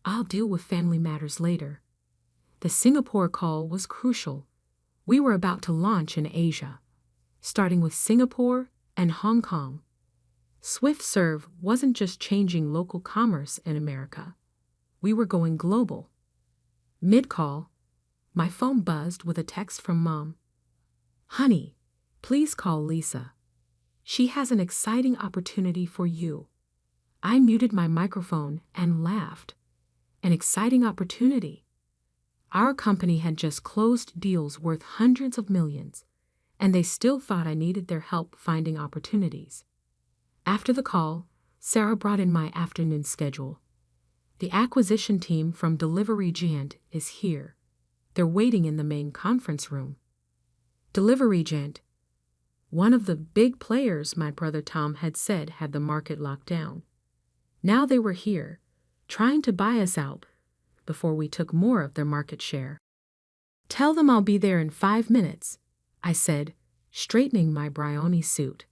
I'll deal with family matters later. The Singapore call was crucial. We were about to launch in Asia, starting with Singapore and Hong Kong. SwiftServe wasn't just changing local commerce in America. We were going global. Mid-call, my phone buzzed with a text from Mom. Honey, please call Lisa. She has an exciting opportunity for you. I muted my microphone and laughed. An exciting opportunity. Our company had just closed deals worth hundreds of millions, and they still thought I needed their help finding opportunities. After the call, Sarah brought in my afternoon schedule. The acquisition team from Delivery Giant is here. They're waiting in the main conference room. Delivery Giant, one of the big players my brother Tom had said had the market locked down. Now they were here, trying to buy us out before we took more of their market share. Tell them I'll be there in 5 minutes, I said, straightening my Brioni suit.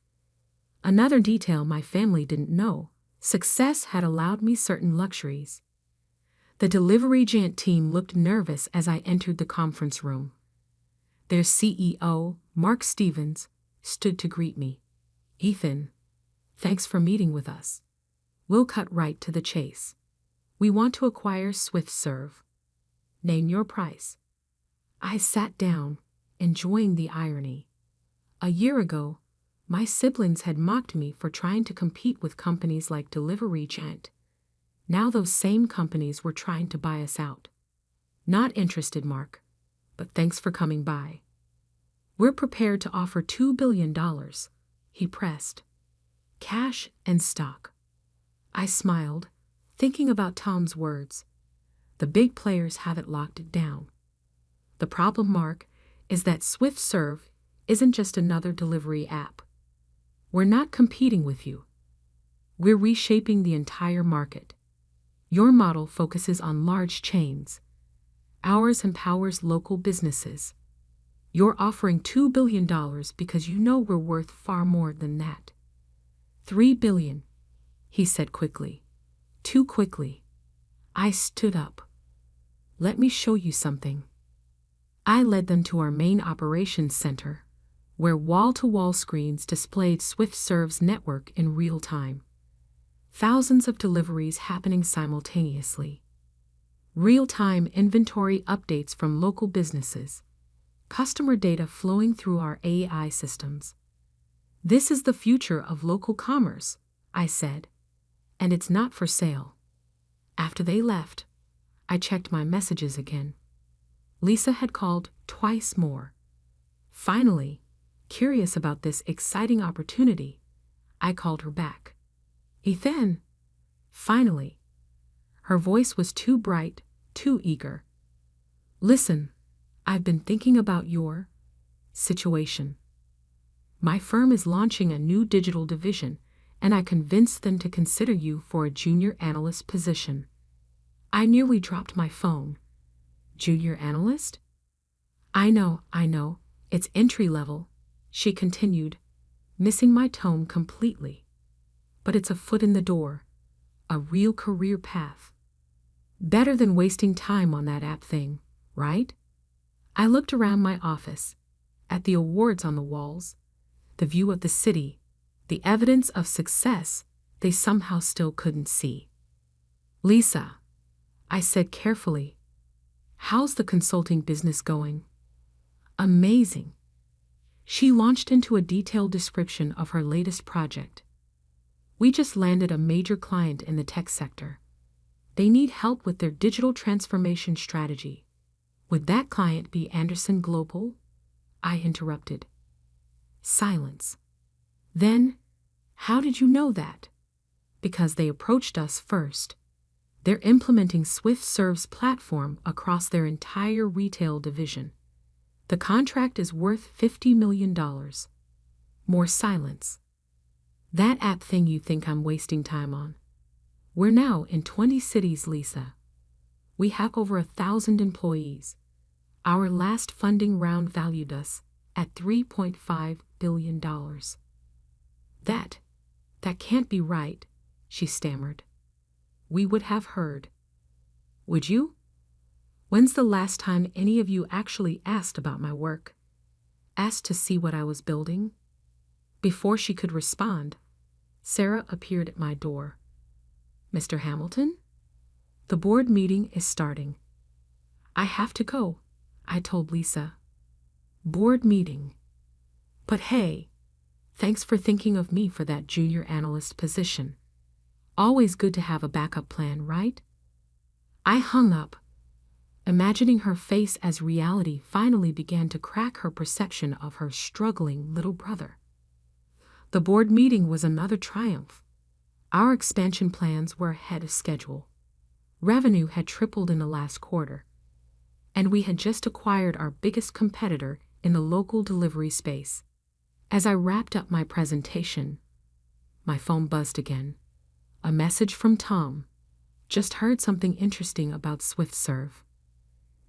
Another detail my family didn't know. Success had allowed me certain luxuries. The Delivery Giant team looked nervous as I entered the conference room. Their CEO, Mark Stevens, stood to greet me. Ethan, thanks for meeting with us. We'll cut right to the chase. We want to acquire SwiftServe. Name your price. I sat down, enjoying the irony. A year ago, my siblings had mocked me for trying to compete with companies like Delivery Giant. Now those same companies were trying to buy us out. Not interested, Mark, but thanks for coming by. We're prepared to offer $2 billion, he pressed. Cash and stock. I smiled, thinking about Tom's words. The big players haven't locked it down. The problem, Mark, is that SwiftServe isn't just another delivery app. We're not competing with you. We're reshaping the entire market. Your model focuses on large chains. Ours empowers local businesses. You're offering $2 billion because you know we're worth far more than that. $3 billion, he said quickly. Too quickly. I stood up. Let me show you something. I led them to our main operations center, where wall-to-wall screens displayed SwiftServe's network in real time. Thousands of deliveries happening simultaneously. Real-time inventory updates from local businesses. Customer data flowing through our AI systems. This is the future of local commerce, I said, and it's not for sale. After they left, I checked my messages again. Lisa had called twice more. Finally, curious about this exciting opportunity, I called her back. Ethan! Finally. Her voice was too bright, too eager. Listen, I've been thinking about your situation. My firm is launching a new digital division, and I convinced them to consider you for a junior analyst position. I nearly dropped my phone. Junior analyst? I know, it's entry level, she continued, missing my tone completely. But it's a foot in the door, a real career path. Better than wasting time on that app thing, right? I looked around my office, at the awards on the walls, the view of the city, the evidence of success they somehow still couldn't see. Lisa, I said carefully, how's the consulting business going? Amazing. She launched into a detailed description of her latest project. We just landed a major client in the tech sector. They need help with their digital transformation strategy. Would that client be Anderson Global? I interrupted. Silence. Then, how did you know that? Because they approached us first. They're implementing SwiftServe's platform across their entire retail division. The contract is worth $50 million. More silence. That app thing you think I'm wasting time on. We're now in 20 cities, Lisa. We have over 1,000 employees. Our last funding round valued us at $3.5 billion. That can't be right, she stammered. We would have heard. Would you? When's the last time any of you actually asked about my work? Asked to see what I was building? Before she could respond, Sarah appeared at my door. Mr. Hamilton? The board meeting is starting. I have to go, I told Lisa. Board meeting. But hey, thanks for thinking of me for that junior analyst position. Always good to have a backup plan, right? I hung up, imagining her face as reality finally began to crack her perception of her struggling little brother. The board meeting was another triumph. Our expansion plans were ahead of schedule. Revenue had tripled in the last quarter, and we had just acquired our biggest competitor in the local delivery space. As I wrapped up my presentation, my phone buzzed again. A message from Tom. Just heard something interesting about SwiftServe.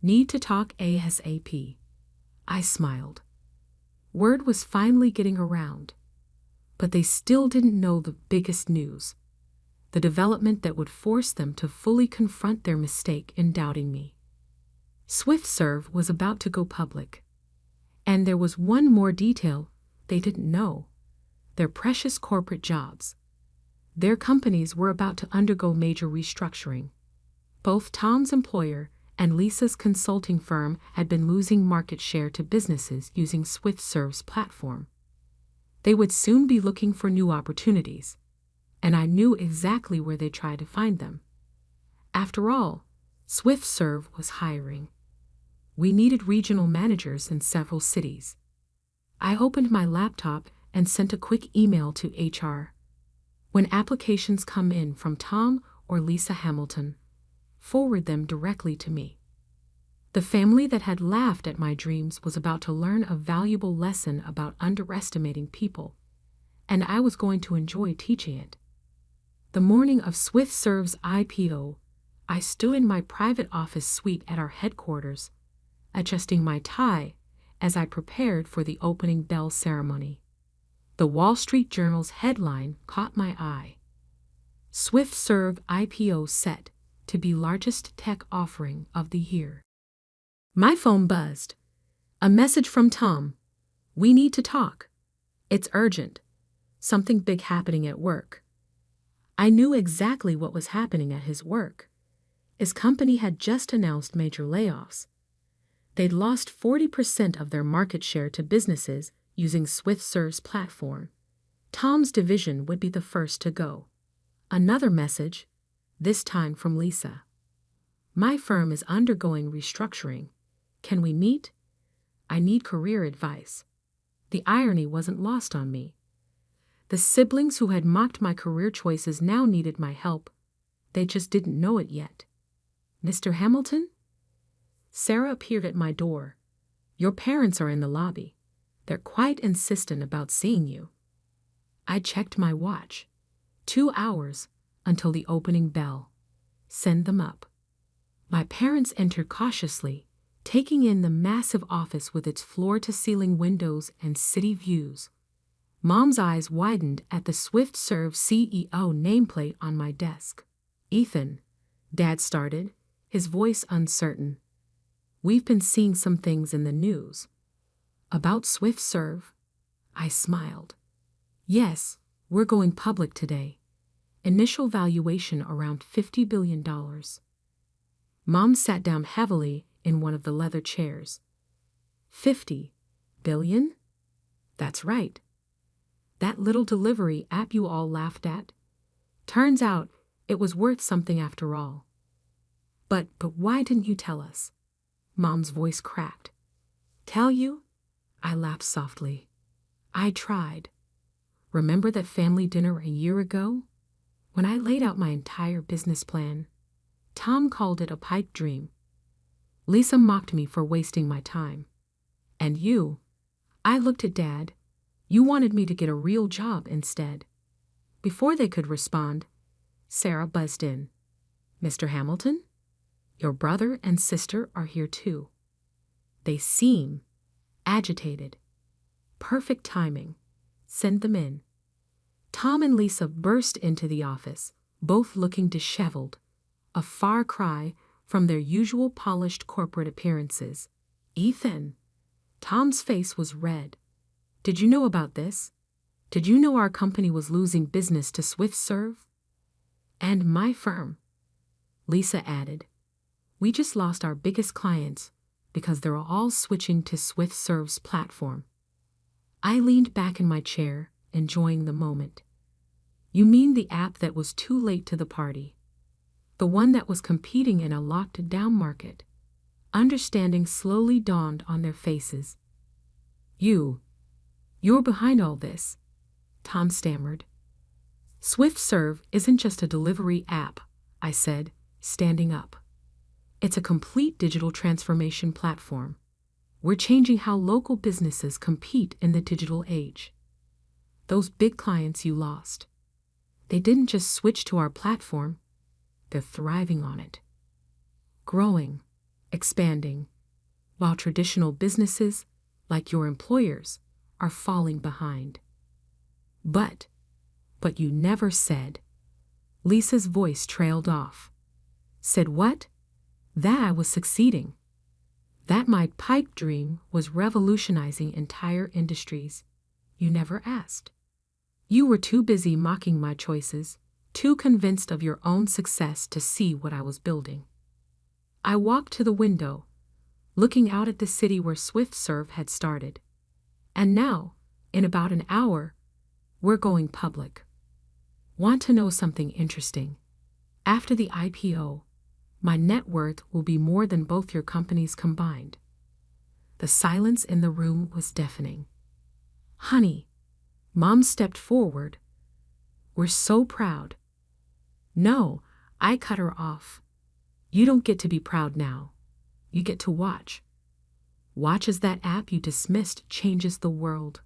Need to talk ASAP. I smiled. Word was finally getting around, but they still didn't know the biggest news, the development that would force them to fully confront their mistake in doubting me. SwiftServe was about to go public, and there was one more detail they didn't know: their precious corporate jobs. Their companies were about to undergo major restructuring. Both Tom's employer and Lisa's consulting firm had been losing market share to businesses using SwiftServe's platform. They would soon be looking for new opportunities, and I knew exactly where they'd try to find them. After all, SwiftServe was hiring. We needed regional managers in several cities. I opened my laptop and sent a quick email to HR. When applications come in from Tom or Lisa Hamilton, forward them directly to me. The family that had laughed at my dreams was about to learn a valuable lesson about underestimating people, and I was going to enjoy teaching it. The morning of SwiftServe's IPO, I stood in my private office suite at our headquarters, adjusting my tie as I prepared for the opening bell ceremony. The Wall Street Journal's headline caught my eye. SwiftServe IPO set to be largest tech offering of the year. My phone buzzed. A message from Tom. We need to talk. It's urgent. Something big happening at work. I knew exactly what was happening at his work. His company had just announced major layoffs. They'd lost 40% of their market share to businesses using SwiftServe's platform. Tom's division would be the first to go. Another message, this time from Lisa. My firm is undergoing restructuring. Can we meet? I need career advice. The irony wasn't lost on me. The siblings who had mocked my career choices now needed my help. They just didn't know it yet. Mr. Hamilton? Sarah appeared at my door. Your parents are in the lobby. They're quite insistent about seeing you. I checked my watch. 2 hours until the opening bell. Send them up. My parents entered cautiously, taking in the massive office with its floor-to-ceiling windows and city views. Mom's eyes widened at the Swift Serve CEO nameplate on my desk. Ethan, Dad started, his voice uncertain. We've been seeing some things in the news. About Swift Serve? I smiled. Yes, we're going public today. Initial valuation around $50 billion. Mom sat down heavily in one of the leather chairs. 50 billion? That's right. That little delivery app you all laughed at? Turns out it was worth something after all. But why didn't you tell us? Mom's voice cracked. Tell you? I laughed softly. I tried. Remember that family dinner a year ago? When I laid out my entire business plan, Tom called it a pipe dream. Lisa mocked me for wasting my time. And you? I looked at Dad. You wanted me to get a real job instead. Before they could respond, Sarah buzzed in. Mr. Hamilton? Your brother and sister are here too. They seem agitated. Perfect timing. Send them in. Tom and Lisa burst into the office, both looking disheveled, a far cry from their usual polished corporate appearances. Ethan. Tom's face was red. Did you know about this? Did you know our company was losing business to Swift Serve? And my firm. Lisa added. We just lost our biggest clients because they're all switching to Swift Serve's platform. I leaned back in my chair, enjoying the moment. You mean the app that was too late to the party? The one that was competing in a locked-down market? Understanding slowly dawned on their faces. You're behind all this, Tom stammered. Swift Serve isn't just a delivery app, I said, standing up. It's a complete digital transformation platform. We're changing how local businesses compete in the digital age. Those big clients you lost, they didn't just switch to our platform, they're thriving on it. Growing, expanding, while traditional businesses, like your employers, are falling behind. But you never said. Lisa's voice trailed off. Said what? That I was succeeding. That my pipe dream was revolutionizing entire industries. You never asked. You were too busy mocking my choices, too convinced of your own success to see what I was building. I walked to the window, looking out at the city where Swift Serve had started. And now, in about an hour, we're going public. Want to know something interesting? After the IPO, my net worth will be more than both your companies combined. The silence in the room was deafening. Honey, Mom stepped forward. We're so proud. No, I cut her off. You don't get to be proud now. You get to watch. Watch as that app you dismissed changes the world.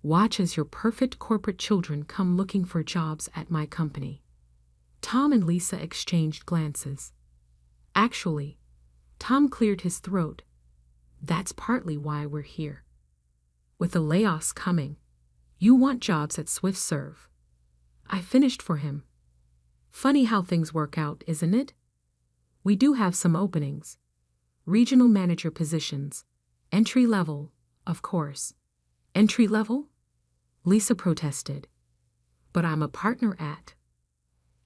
Watch as your perfect corporate children come looking for jobs at my company. Tom and Lisa exchanged glances. Actually, Tom cleared his throat. That's partly why we're here. With the layoffs coming, you want jobs at Swift Serve. I finished for him. Funny how things work out, isn't it? We do have some openings. Regional manager positions. Entry level, of course. Entry level? Lisa protested. But I'm a partner at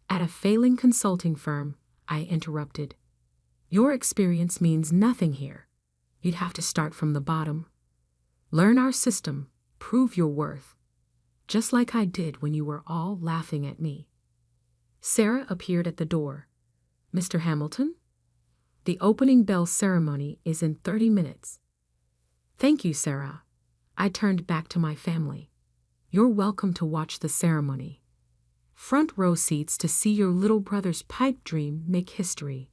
a failing consulting firm, I interrupted. Your experience means nothing here. You'd have to start from the bottom. Learn our system, prove your worth. Just like I did when you were all laughing at me. Sarah appeared at the door. Mr. Hamilton? The opening bell ceremony is in 30 minutes. Thank you, Sarah. I turned back to my family. You're welcome to watch the ceremony. Front row seats to see your little brother's pipe dream make history.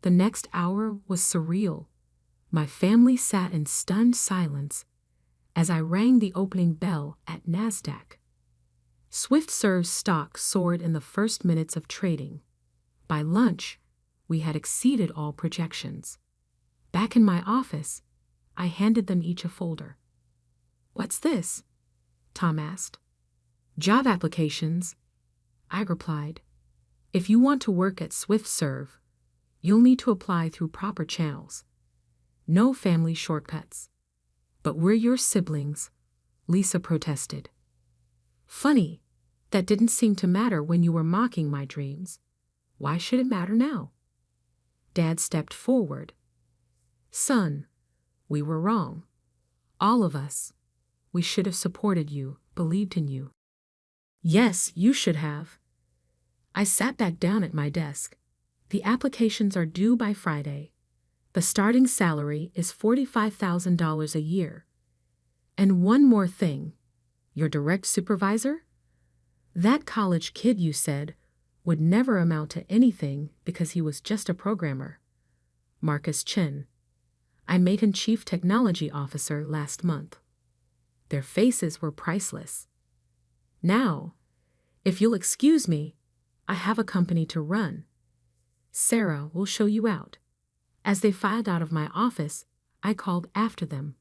The next hour was surreal. My family sat in stunned silence as I rang the opening bell at NASDAQ. SwiftServe's stock soared in the first minutes of trading. By lunch, we had exceeded all projections. Back in my office, I handed them each a folder. "What's this?" Tom asked. "Job applications," I replied. "If you want to work at SwiftServe, you'll need to apply through proper channels. No family shortcuts." "But we're your siblings," Lisa protested. "Funny, that didn't seem to matter when you were mocking my dreams. Why should it matter now?" Dad stepped forward. "Son, we were wrong. All of us. We should have supported you, believed in you." "Yes, you should have." I sat back down at my desk. "The applications are due by Friday. The starting salary is $45,000 a year. And one more thing, your direct supervisor? That college kid you said would never amount to anything because he was just a programmer. Marcus Chin. I made him Chief Technology Officer last month." Their faces were priceless. "Now, if you'll excuse me, I have a company to run. Sarah will show you out." As they filed out of my office, I called after them.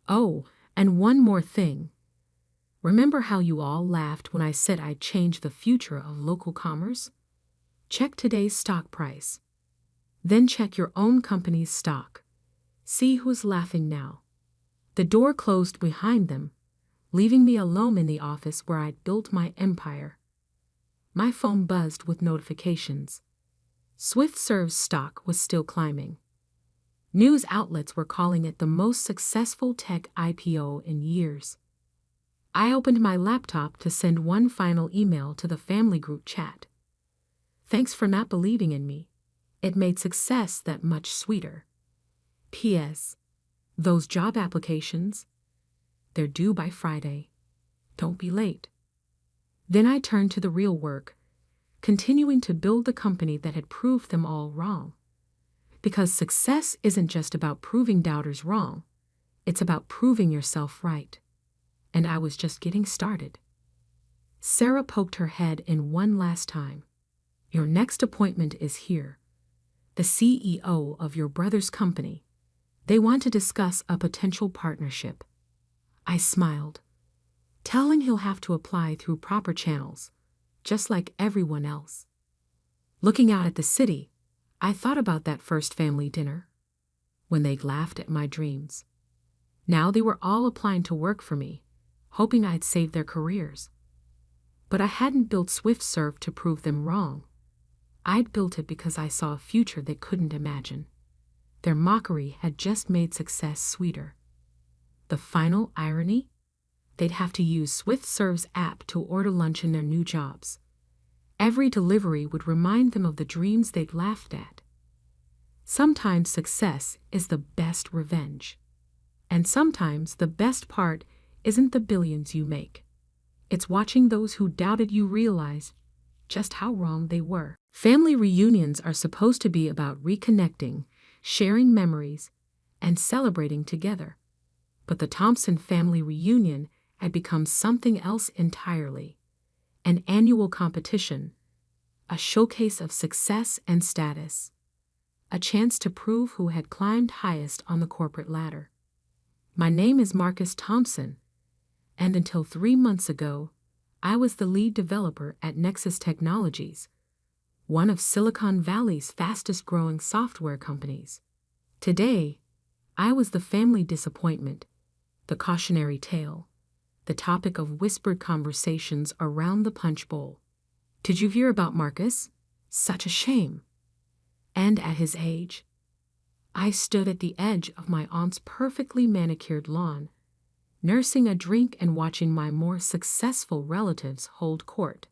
"Oh, and one more thing. Remember how you all laughed when I said I'd change the future of local commerce? Check today's stock price. Then check your own company's stock. See who's laughing now." The door closed behind them, leaving me alone in the office where I'd built my empire. My phone buzzed with notifications. SwiftServe's stock was still climbing. News outlets were calling it the most successful tech IPO in years. I opened my laptop to send one final email to the family group chat. "Thanks for not believing in me. It made success that much sweeter. P.S. Those job applications, they're due by Friday. Don't be late." Then I turned to the real work, continuing to build the company that had proved them all wrong. Because success isn't just about proving doubters wrong, it's about proving yourself right. And I was just getting started. Sarah poked her head in one last time. "Your next appointment is here. The CEO of your brother's company. They want to discuss a potential partnership." I smiled. "Telling he'll have to apply through proper channels, just like everyone else." Looking out at the city, I thought about that first family dinner, when they laughed at my dreams. Now they were all applying to work for me, hoping I'd save their careers. But I hadn't built SwiftServe to prove them wrong. I'd built it because I saw a future they couldn't imagine. Their mockery had just made success sweeter. The final irony? They'd have to use SwiftServe's app to order lunch in their new jobs. Every delivery would remind them of the dreams they'd laughed at. Sometimes success is the best revenge. And sometimes the best part isn't the billions you make. It's watching those who doubted you realize just how wrong they were. Family reunions are supposed to be about reconnecting, sharing memories, and celebrating together. But the Thompson family reunion had become something else entirely. An annual competition, a showcase of success and status, a chance to prove who had climbed highest on the corporate ladder. My name is Marcus Thompson, and until 3 months ago, I was the lead developer at Nexus Technologies, one of Silicon Valley's fastest-growing software companies. Today, I was the family disappointment, the cautionary tale, the topic of whispered conversations around the punch bowl. "Did you hear about Marcus? Such a shame." And at his age, I stood at the edge of my aunt's perfectly manicured lawn, nursing a drink and watching my more successful relatives hold court.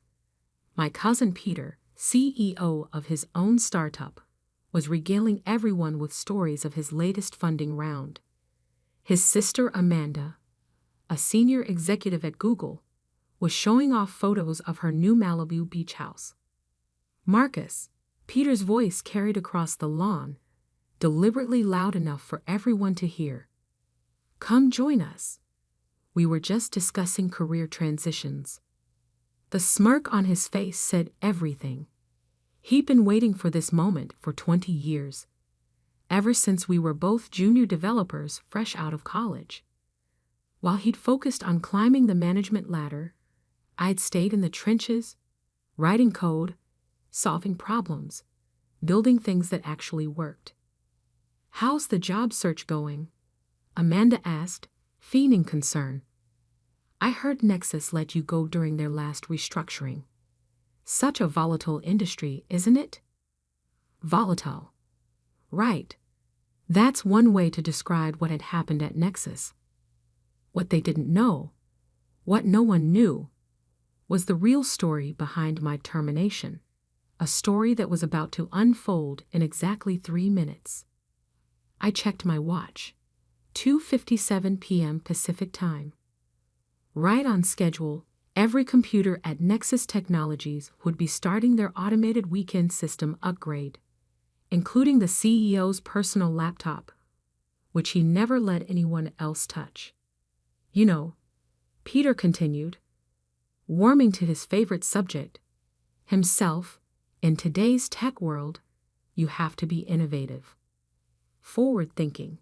My cousin Peter, CEO of his own startup, was regaling everyone with stories of his latest funding round. His sister Amanda, a senior executive at Google, was showing off photos of her new Malibu beach house. "Marcus," Peter's voice carried across the lawn, deliberately loud enough for everyone to hear. "Come join us. We were just discussing career transitions." The smirk on his face said everything. He'd been waiting for this moment for 20 years, ever since we were both junior developers fresh out of college. While he'd focused on climbing the management ladder, I'd stayed in the trenches, writing code, solving problems, building things that actually worked. "How's the job search going?" Amanda asked, feigning concern. "I heard Nexus let you go during their last restructuring. Such a volatile industry, isn't it?" Volatile. Right. That's one way to describe what had happened at Nexus. What they didn't know, what no one knew, was the real story behind my termination. A story that was about to unfold in exactly 3 minutes. I checked my watch. 2:57 p.m. Pacific Time. Right on schedule, every computer at Nexus Technologies would be starting their automated weekend system upgrade, including the CEO's personal laptop, which he never let anyone else touch. "You know," Peter continued, warming to his favorite subject, himself, "in today's tech world, you have to be innovative. Forward-thinking.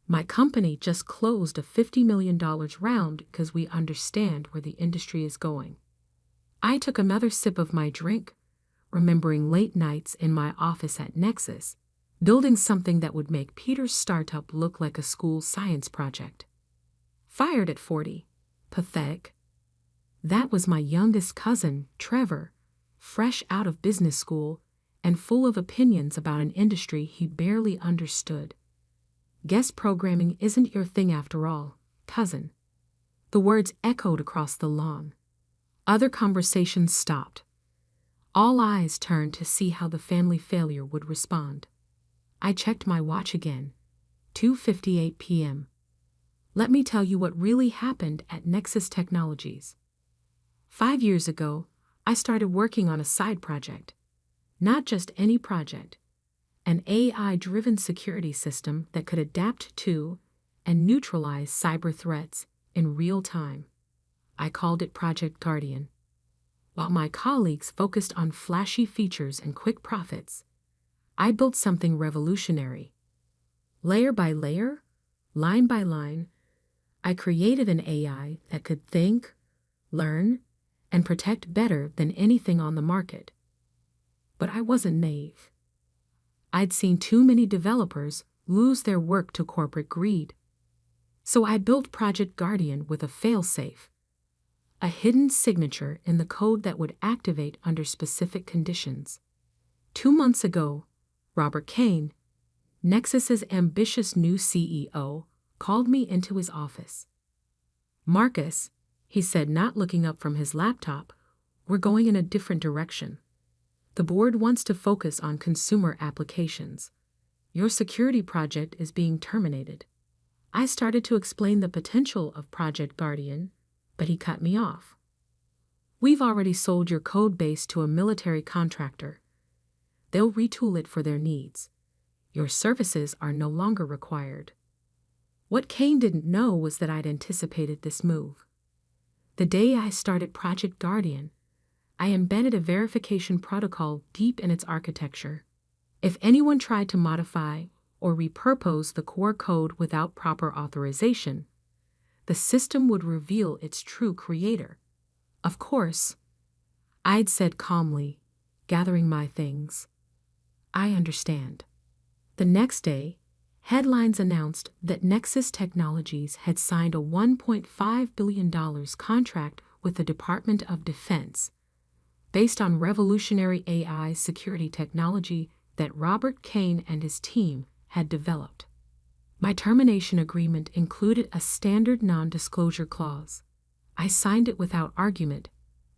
My company just closed a $50 million round because we understand where the industry is going." I took another sip of my drink, remembering late nights in my office at Nexus, building something that would make Peter's startup look like a school science project. Fired at 40. Pathetic. That was my youngest cousin, Trevor, fresh out of business school and full of opinions about an industry he barely understood. "Guess programming isn't your thing after all, cousin." The words echoed across the lawn. Other conversations stopped. All eyes turned to see how the family failure would respond. I checked my watch again. 2:58 p.m. Let me tell you what really happened at Nexus Technologies. 5 years ago, I started working on a side project. Not just any project. An AI-driven security system that could adapt to and neutralize cyber threats in real time. I called it Project Guardian. While my colleagues focused on flashy features and quick profits, I built something revolutionary. Layer by layer, line by line, I created an AI that could think, learn, and protect better than anything on the market. But I wasn't naive. I'd seen too many developers lose their work to corporate greed. So I built Project Guardian with a fail-safe, a hidden signature in the code that would activate under specific conditions. 2 months ago, Robert Kane, Nexus's ambitious new CEO, called me into his office. "Marcus," he said, not looking up from his laptop, "we're going in a different direction. The board wants to focus on consumer applications. Your security project is being terminated." I started to explain the potential of Project Guardian, but he cut me off. "We've already sold your code base to a military contractor. They'll retool it for their needs. Your services are no longer required." What Kane didn't know was that I'd anticipated this move. The day I started Project Guardian, I embedded a verification protocol deep in its architecture. If anyone tried to modify or repurpose the core code without proper authorization, the system would reveal its true creator. "Of course," I'd said calmly, gathering my things. "I understand." The next day, headlines announced that Nexus Technologies had signed a $1.5 billion contract with the Department of Defense, based on revolutionary AI security technology that Robert Kane and his team had developed. My termination agreement included a standard non-disclosure clause. I signed it without argument,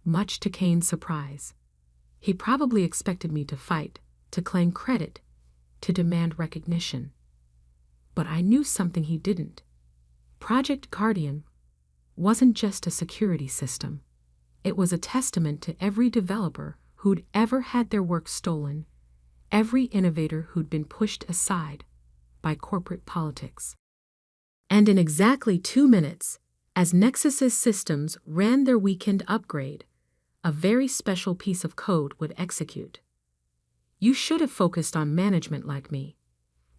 much to Kane's surprise. He probably expected me to fight, to claim credit, to demand recognition. But I knew something he didn't. Project Guardian wasn't just a security system. It was a testament to every developer who'd ever had their work stolen, every innovator who'd been pushed aside by corporate politics. And in exactly 2 minutes, as Nexus's systems ran their weekend upgrade, a very special piece of code would execute. "You should have focused on management like me,"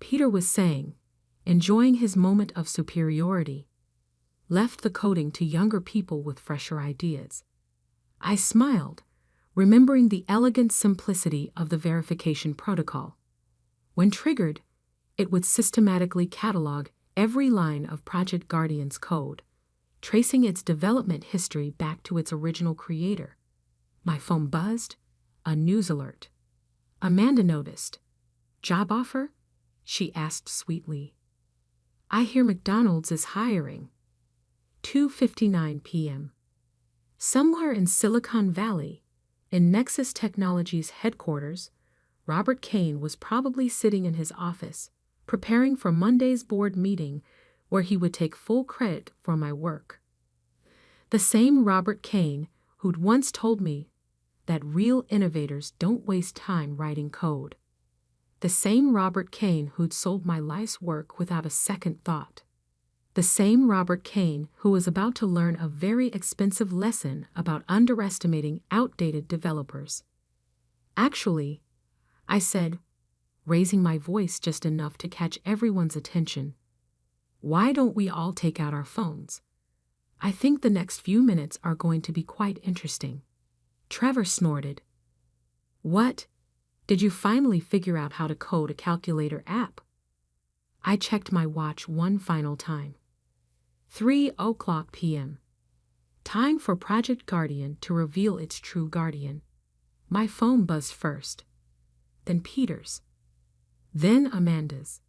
Peter was saying, enjoying his moment of superiority. "Left the coding to younger people with fresher ideas." I smiled, remembering the elegant simplicity of the verification protocol. When triggered, it would systematically catalog every line of Project Guardian's code, tracing its development history back to its original creator. My phone buzzed, a news alert. Amanda noticed. "Job offer?" she asked sweetly. "I hear McDonald's is hiring." 2:59 p.m. Somewhere in Silicon Valley, in Nexus Technologies' headquarters, Robert Kane was probably sitting in his office, preparing for Monday's board meeting where he would take full credit for my work. The same Robert Kane who'd once told me that real innovators don't waste time writing code. The same Robert Kane who'd sold my life's work without a second thought. The same Robert Kane who was about to learn a very expensive lesson about underestimating outdated developers. "Actually," I said, raising my voice just enough to catch everyone's attention, "why don't we all take out our phones? I think the next few minutes are going to be quite interesting." Trevor snorted. "What? Did you finally figure out how to code a calculator app?" I checked my watch one final time. 3:00 p.m. Time for Project Guardian to reveal its true guardian. My phone buzzed first, then Peter's, then Amanda's.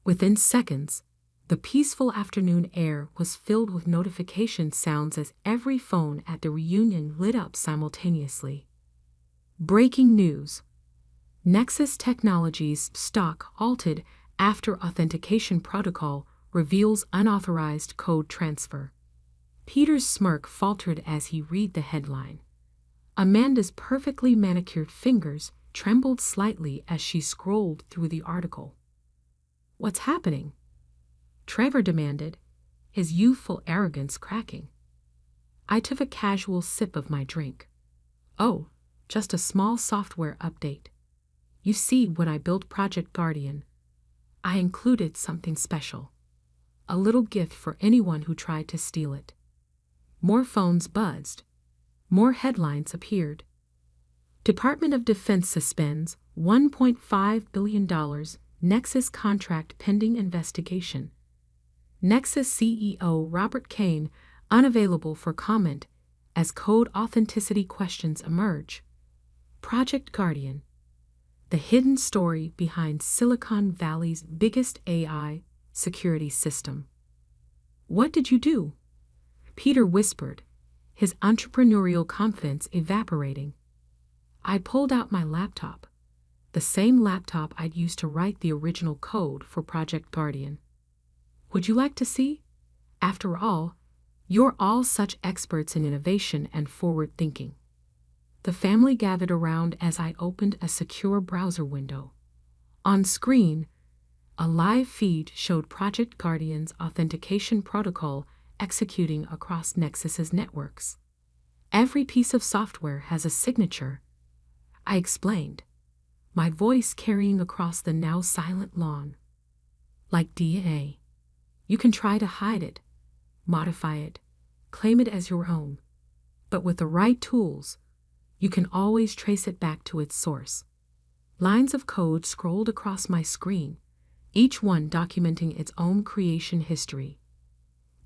Within seconds, the peaceful afternoon air was filled with notification sounds as every phone at the reunion lit up simultaneously. Breaking news. Nexus Technologies stock halted after authentication protocol reveals unauthorized code transfer. Peter's smirk faltered as he read the headline. Amanda's perfectly manicured fingers trembled slightly as she scrolled through the article. "What's happening?" Trevor demanded, his youthful arrogance cracking. I took a casual sip of my drink. "Oh, just a small software update. You see, when I built Project Guardian, I included something special. A little gift for anyone who tried to steal it." More phones buzzed. More headlines appeared. Department of Defense suspends $1.5 billion Nexus contract pending investigation. Nexus CEO Robert Kane unavailable for comment as code authenticity questions emerge. Project Guardian. The hidden story behind Silicon Valley's biggest AI security system. "What did you do?" Peter whispered, his entrepreneurial confidence evaporating. I pulled out my laptop, the same laptop I'd used to write the original code for Project Guardian. "Would you like to see? After all, you're all such experts in innovation and forward thinking." The family gathered around as I opened a secure browser window. On screen, a live feed showed Project Guardian's authentication protocol executing across Nexus's networks. "Every piece of software has a signature," I explained, my voice carrying across the now silent lawn. "Like DNA. You can try to hide it, modify it, claim it as your own. But with the right tools, you can always trace it back to its source." Lines of code scrolled across my screen, each one documenting its own creation history.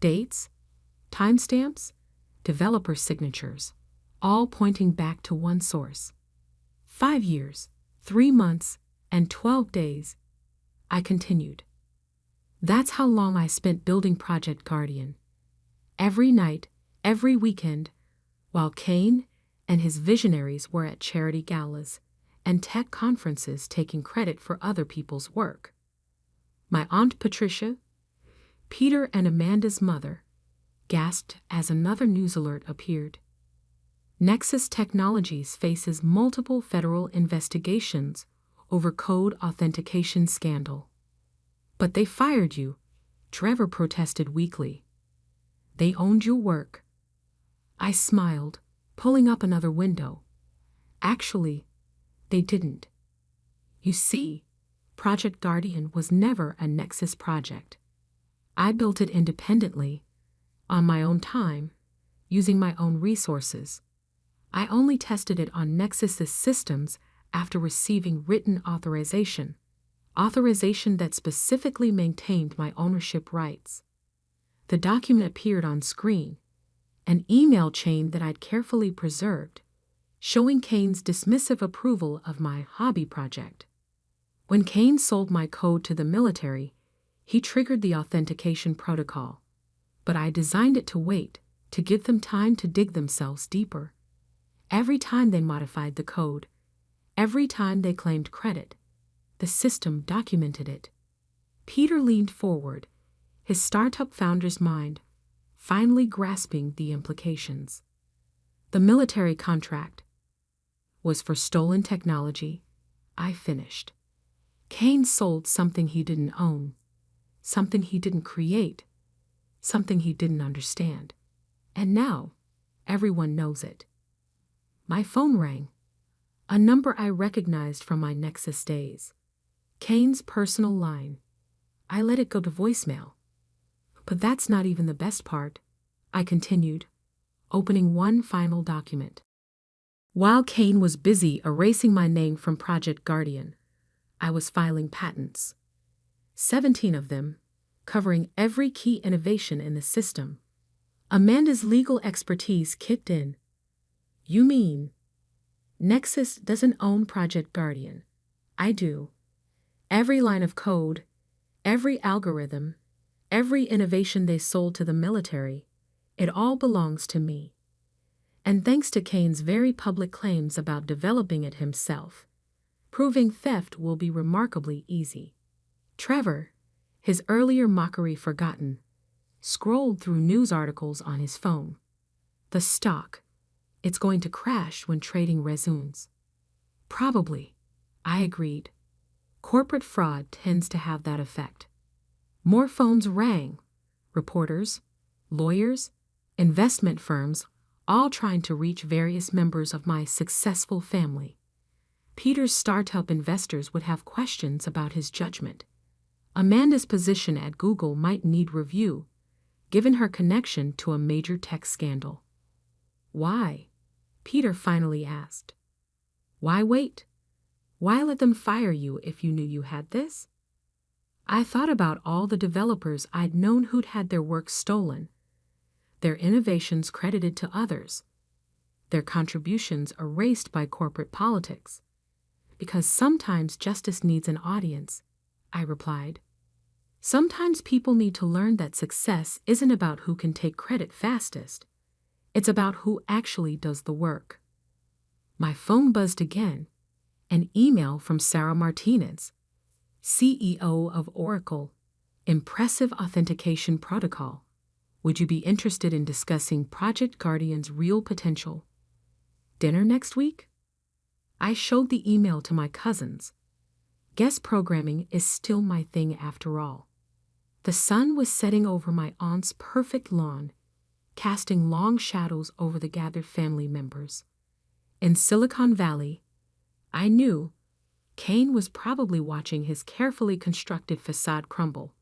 Dates, timestamps, developer signatures, all pointing back to one source. 5 years, 3 months, and 12 days, I continued. That's how long I spent building Project Guardian. Every night, every weekend, while Kane and his visionaries were at charity galas and tech conferences taking credit for other people's work. My Aunt Patricia, Peter and Amanda's mother, gasped as another news alert appeared. Nexus Technologies faces multiple federal investigations over code authentication scandal. But they fired you, Trevor protested weakly. They owned your work. I smiled, pulling up another window. Actually, they didn't. You see, Project Guardian was never a Nexus project. I built it independently, on my own time, using my own resources. I only tested it on Nexus's systems after receiving written authorization that specifically maintained my ownership rights. The document appeared on screen, an email chain that I'd carefully preserved, showing Kane's dismissive approval of my hobby project. When Kane sold my code to the military, he triggered the authentication protocol, but I designed it to wait, to give them time to dig themselves deeper. Every time they modified the code, every time they claimed credit, the system documented it. Peter leaned forward, his startup founder's mind finally grasping the implications. The military contract was for stolen technology. I finished. Kane sold something he didn't own, something he didn't create, something he didn't understand. And now, everyone knows it. My phone rang, a number I recognized from my Nexus days. Kane's personal line. I let it go to voicemail. But that's not even the best part, I continued, opening one final document. While Kane was busy erasing my name from Project Guardian, I was filing patents. 17 of them, covering every key innovation in the system. Amanda's legal expertise kicked in. You mean Nexus doesn't own Project Guardian? I do. Every line of code, every algorithm, every innovation they sold to the military, it all belongs to me. And thanks to Kane's very public claims about developing it himself, proving theft will be remarkably easy. Trevor, his earlier mockery forgotten, scrolled through news articles on his phone. The stock. It's going to crash when trading resumes. Probably, I agreed. Corporate fraud tends to have that effect. More phones rang. Reporters, lawyers, investment firms, all trying to reach various members of my successful family. Peter's startup investors would have questions about his judgment. Amanda's position at Google might need review, given her connection to a major tech scandal. Why? Peter finally asked. Why wait? Why let them fire you if you knew you had this? I thought about all the developers I'd known who'd had their work stolen, their innovations credited to others, their contributions erased by corporate politics. Because sometimes justice needs an audience, I replied. Sometimes people need to learn that success isn't about who can take credit fastest. It's about who actually does the work. My phone buzzed again. An email from Sarah Martinez, CEO of Oracle. Impressive authentication protocol. Would you be interested in discussing Project Guardian's real potential? Dinner next week? I showed the email to my cousins. Guest programming is still my thing after all. The sun was setting over my aunt's perfect lawn, casting long shadows over the gathered family members. In Silicon Valley, I knew Kane was probably watching his carefully constructed facade crumble.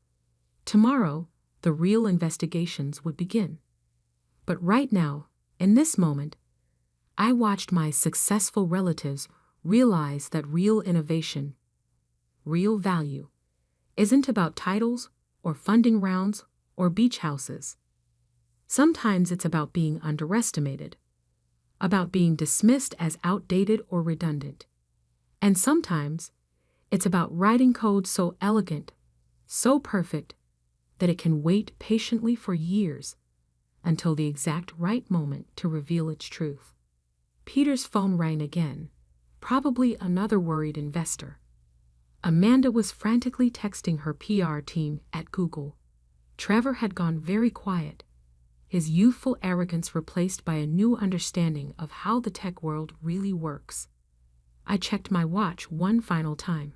Tomorrow, the real investigations would begin. But right now, in this moment, I watched my successful relatives realize that real innovation, real value, isn't about titles or funding rounds or beach houses. Sometimes it's about being underestimated, about being dismissed as outdated or redundant. And sometimes it's about writing code so elegant, so perfect, that it can wait patiently for years until the exact right moment to reveal its truth. Peter's phone rang again, probably another worried investor. Amanda was frantically texting her PR team at Google. Trevor had gone very quiet, his youthful arrogance replaced by a new understanding of how the tech world really works. I checked my watch one final time.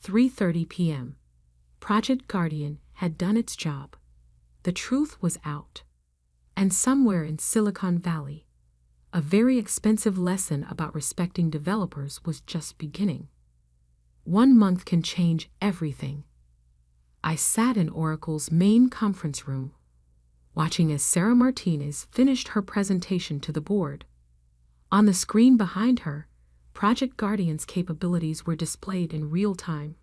3:30 p.m. Project Guardian had done its job. The truth was out. And somewhere in Silicon Valley, a very expensive lesson about respecting developers was just beginning. 1 month can change everything. I sat in Oracle's main conference room, watching as Sarah Martinez finished her presentation to the board. On the screen behind her, Project Guardian's capabilities were displayed in real time,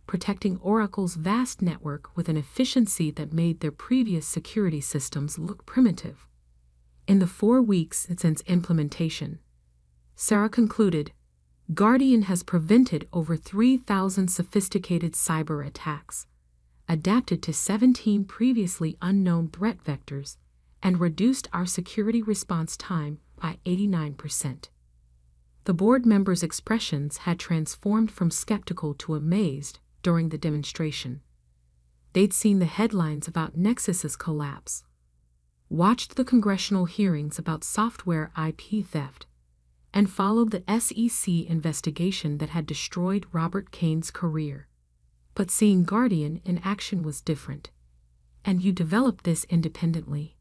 protecting Oracle's vast network with an efficiency that made their previous security systems look primitive. In the 4 weeks since implementation, Sarah concluded, Guardian has prevented over 3,000 sophisticated cyber attacks, adapted to 17 previously unknown threat vectors, and reduced our security response time by 89%. The board members' expressions had transformed from skeptical to amazed during the demonstration. They'd seen the headlines about Nexus's collapse, watched the congressional hearings about software IP theft, and followed the SEC investigation that had destroyed Robert Kane's career. But seeing Guardian in action was different. And you developed this independently?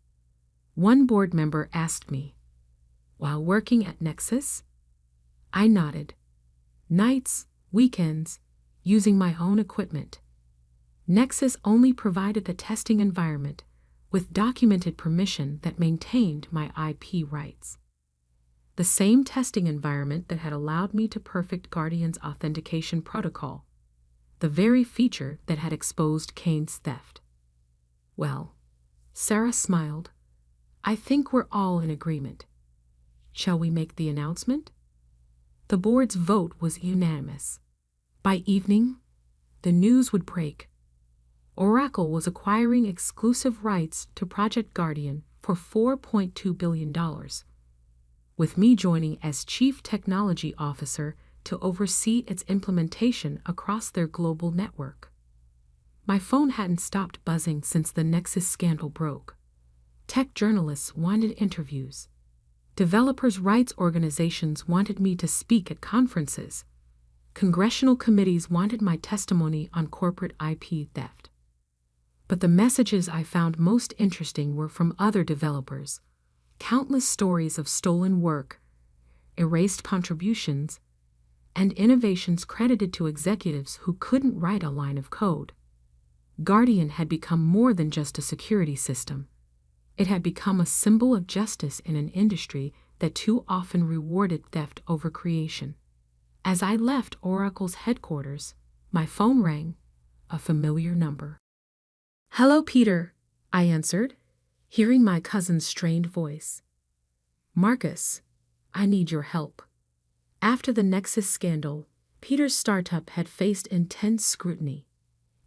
One board member asked me. While working at Nexus? I nodded. Nights, weekends, using my own equipment. Nexus only provided the testing environment with documented permission that maintained my IP rights. The same testing environment that had allowed me to perfect Guardian's authentication protocol, the very feature that had exposed Kane's theft. Well, Sarah smiled. I think we're all in agreement. Shall we make the announcement? The board's vote was unanimous. By evening, the news would break. Oracle was acquiring exclusive rights to Project Guardian for $4.2 billion, with me joining as Chief Technology Officer to oversee its implementation across their global network. My phone hadn't stopped buzzing since the Nexus scandal broke. Tech journalists wanted interviews. Developers' rights organizations wanted me to speak at conferences. Congressional committees wanted my testimony on corporate IP theft. But the messages I found most interesting were from other developers. Countless stories of stolen work, erased contributions, and innovations credited to executives who couldn't write a line of code. Guardian had become more than just a security system. It had become a symbol of justice in an industry that too often rewarded theft over creation. As I left Oracle's headquarters, my phone rang, a familiar number. "Hello, Peter," I answered, hearing my cousin's strained voice. "Marcus, I need your help." After the Nexus scandal, Peter's startup had faced intense scrutiny.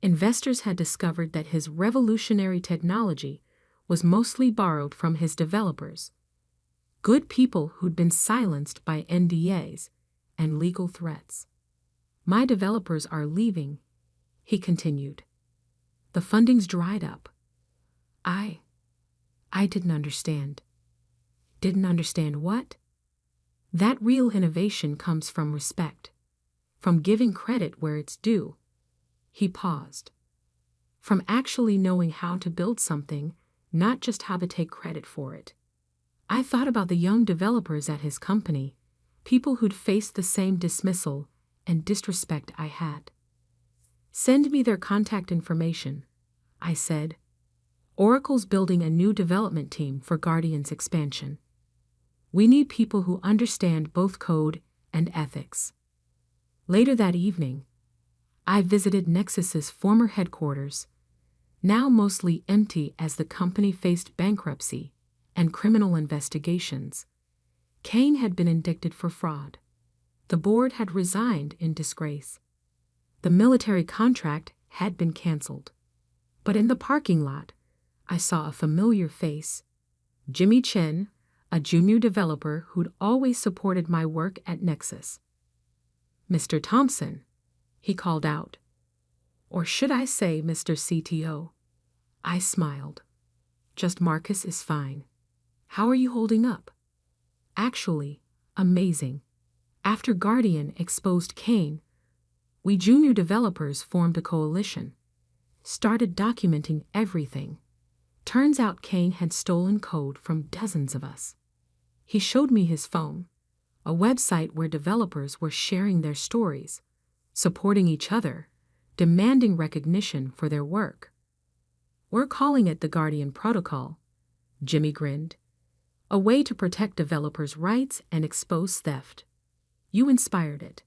Investors had discovered that his revolutionary technology was mostly borrowed from his developers, good people who'd been silenced by NDAs and legal threats. "My developers are leaving," he continued. "The funding's dried up." I didn't understand. Didn't understand what? That real innovation comes from respect, from giving credit where it's due. He paused. From actually knowing how to build something, not just how to take credit for it. I thought about the young developers at his company, people who'd faced the same dismissal and disrespect I had. "Send me their contact information," I said. "Oracle's building a new development team for Guardian's expansion. We need people who understand both code and ethics." Later that evening, I visited Nexus's former headquarters, now mostly empty as the company faced bankruptcy and criminal investigations. Kane had been indicted for fraud. The board had resigned in disgrace. The military contract had been canceled. But in the parking lot, I saw a familiar face. Jimmy Chen, a junior developer who'd always supported my work at Nexus. "Mr. Thompson," he called out. Or should I say Mr. CTO? I smiled. just Marcus is fine. How are you holding up? Actually, amazing. After Guardian exposed Kane, we junior developers formed a coalition, started documenting everything. Turns out Kane had stolen code from dozens of us. He showed me his phone, a website where developers were sharing their stories, supporting each other, demanding recognition for their work. We're calling it the Guardian Protocol, Jimmy grinned, a way to protect developers' rights and expose theft. You inspired it.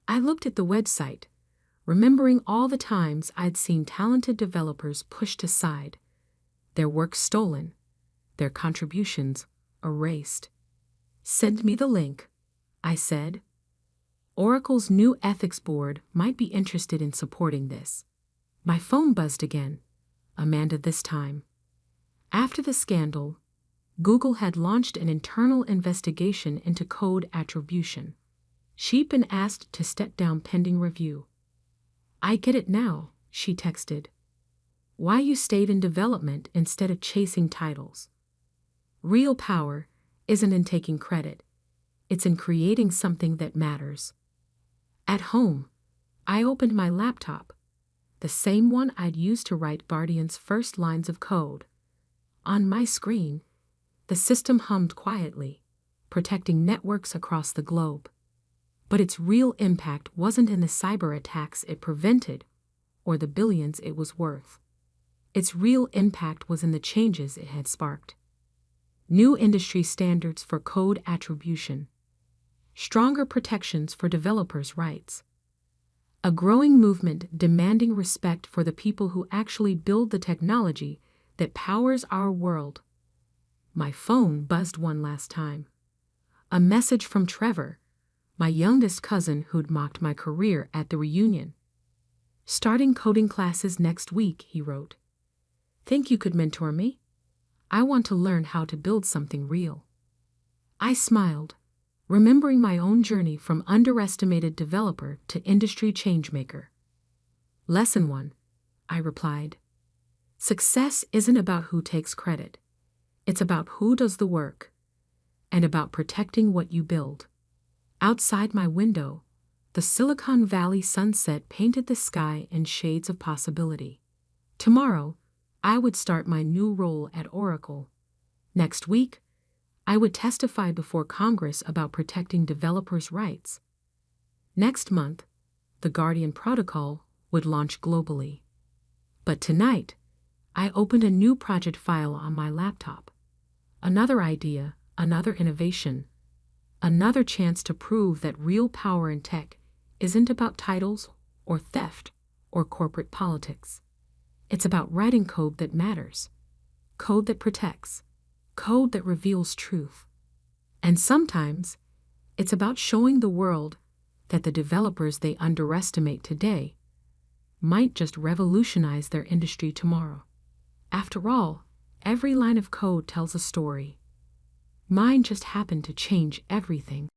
I looked at the website, remembering all the times I'd seen talented developers pushed aside, their work stolen, their contributions erased. Send me the link, I said. Oracle's new ethics board might be interested in supporting this. My phone buzzed again, Amanda this time. After the scandal, Google had launched an internal investigation into code attribution. She'd been asked to step down pending review. I get it now, she texted. Why you stayed in development instead of chasing titles. Real power isn't in taking credit. It's in creating something that matters. At home, I opened my laptop, the same one I'd used to write Guardian's first lines of code. On my screen, the system hummed quietly, protecting networks across the globe. But its real impact wasn't in the cyber attacks it prevented or the billions it was worth. Its real impact was in the changes it had sparked. New industry standards for code attribution, stronger protections for developers' rights, a growing movement demanding respect for the people who actually build the technology that powers our world. My phone buzzed one last time. A message from Trevor, my youngest cousin who'd mocked my career at the reunion. Starting coding classes next week, he wrote. Think you could mentor me? I want to learn how to build something real. I smiled, remembering my own journey from underestimated developer to industry changemaker. Lesson 1, I replied. Success isn't about who takes credit. It's about who does the work, and about protecting what you build. Outside my window, the Silicon Valley sunset painted the sky in shades of possibility. Tomorrow, I would start my new role at Oracle. Next week, I would testify before Congress about protecting developers' rights. Next month, the Guardian Protocol would launch globally. But tonight, I opened a new project file on my laptop. Another idea, another innovation, another chance to prove that real power in tech isn't about titles or theft or corporate politics. It's about writing code that matters, code that protects, code that reveals truth. And sometimes, it's about showing the world that the developers they underestimate today might just revolutionize their industry tomorrow. After all, every line of code tells a story. Mine just happened to change everything.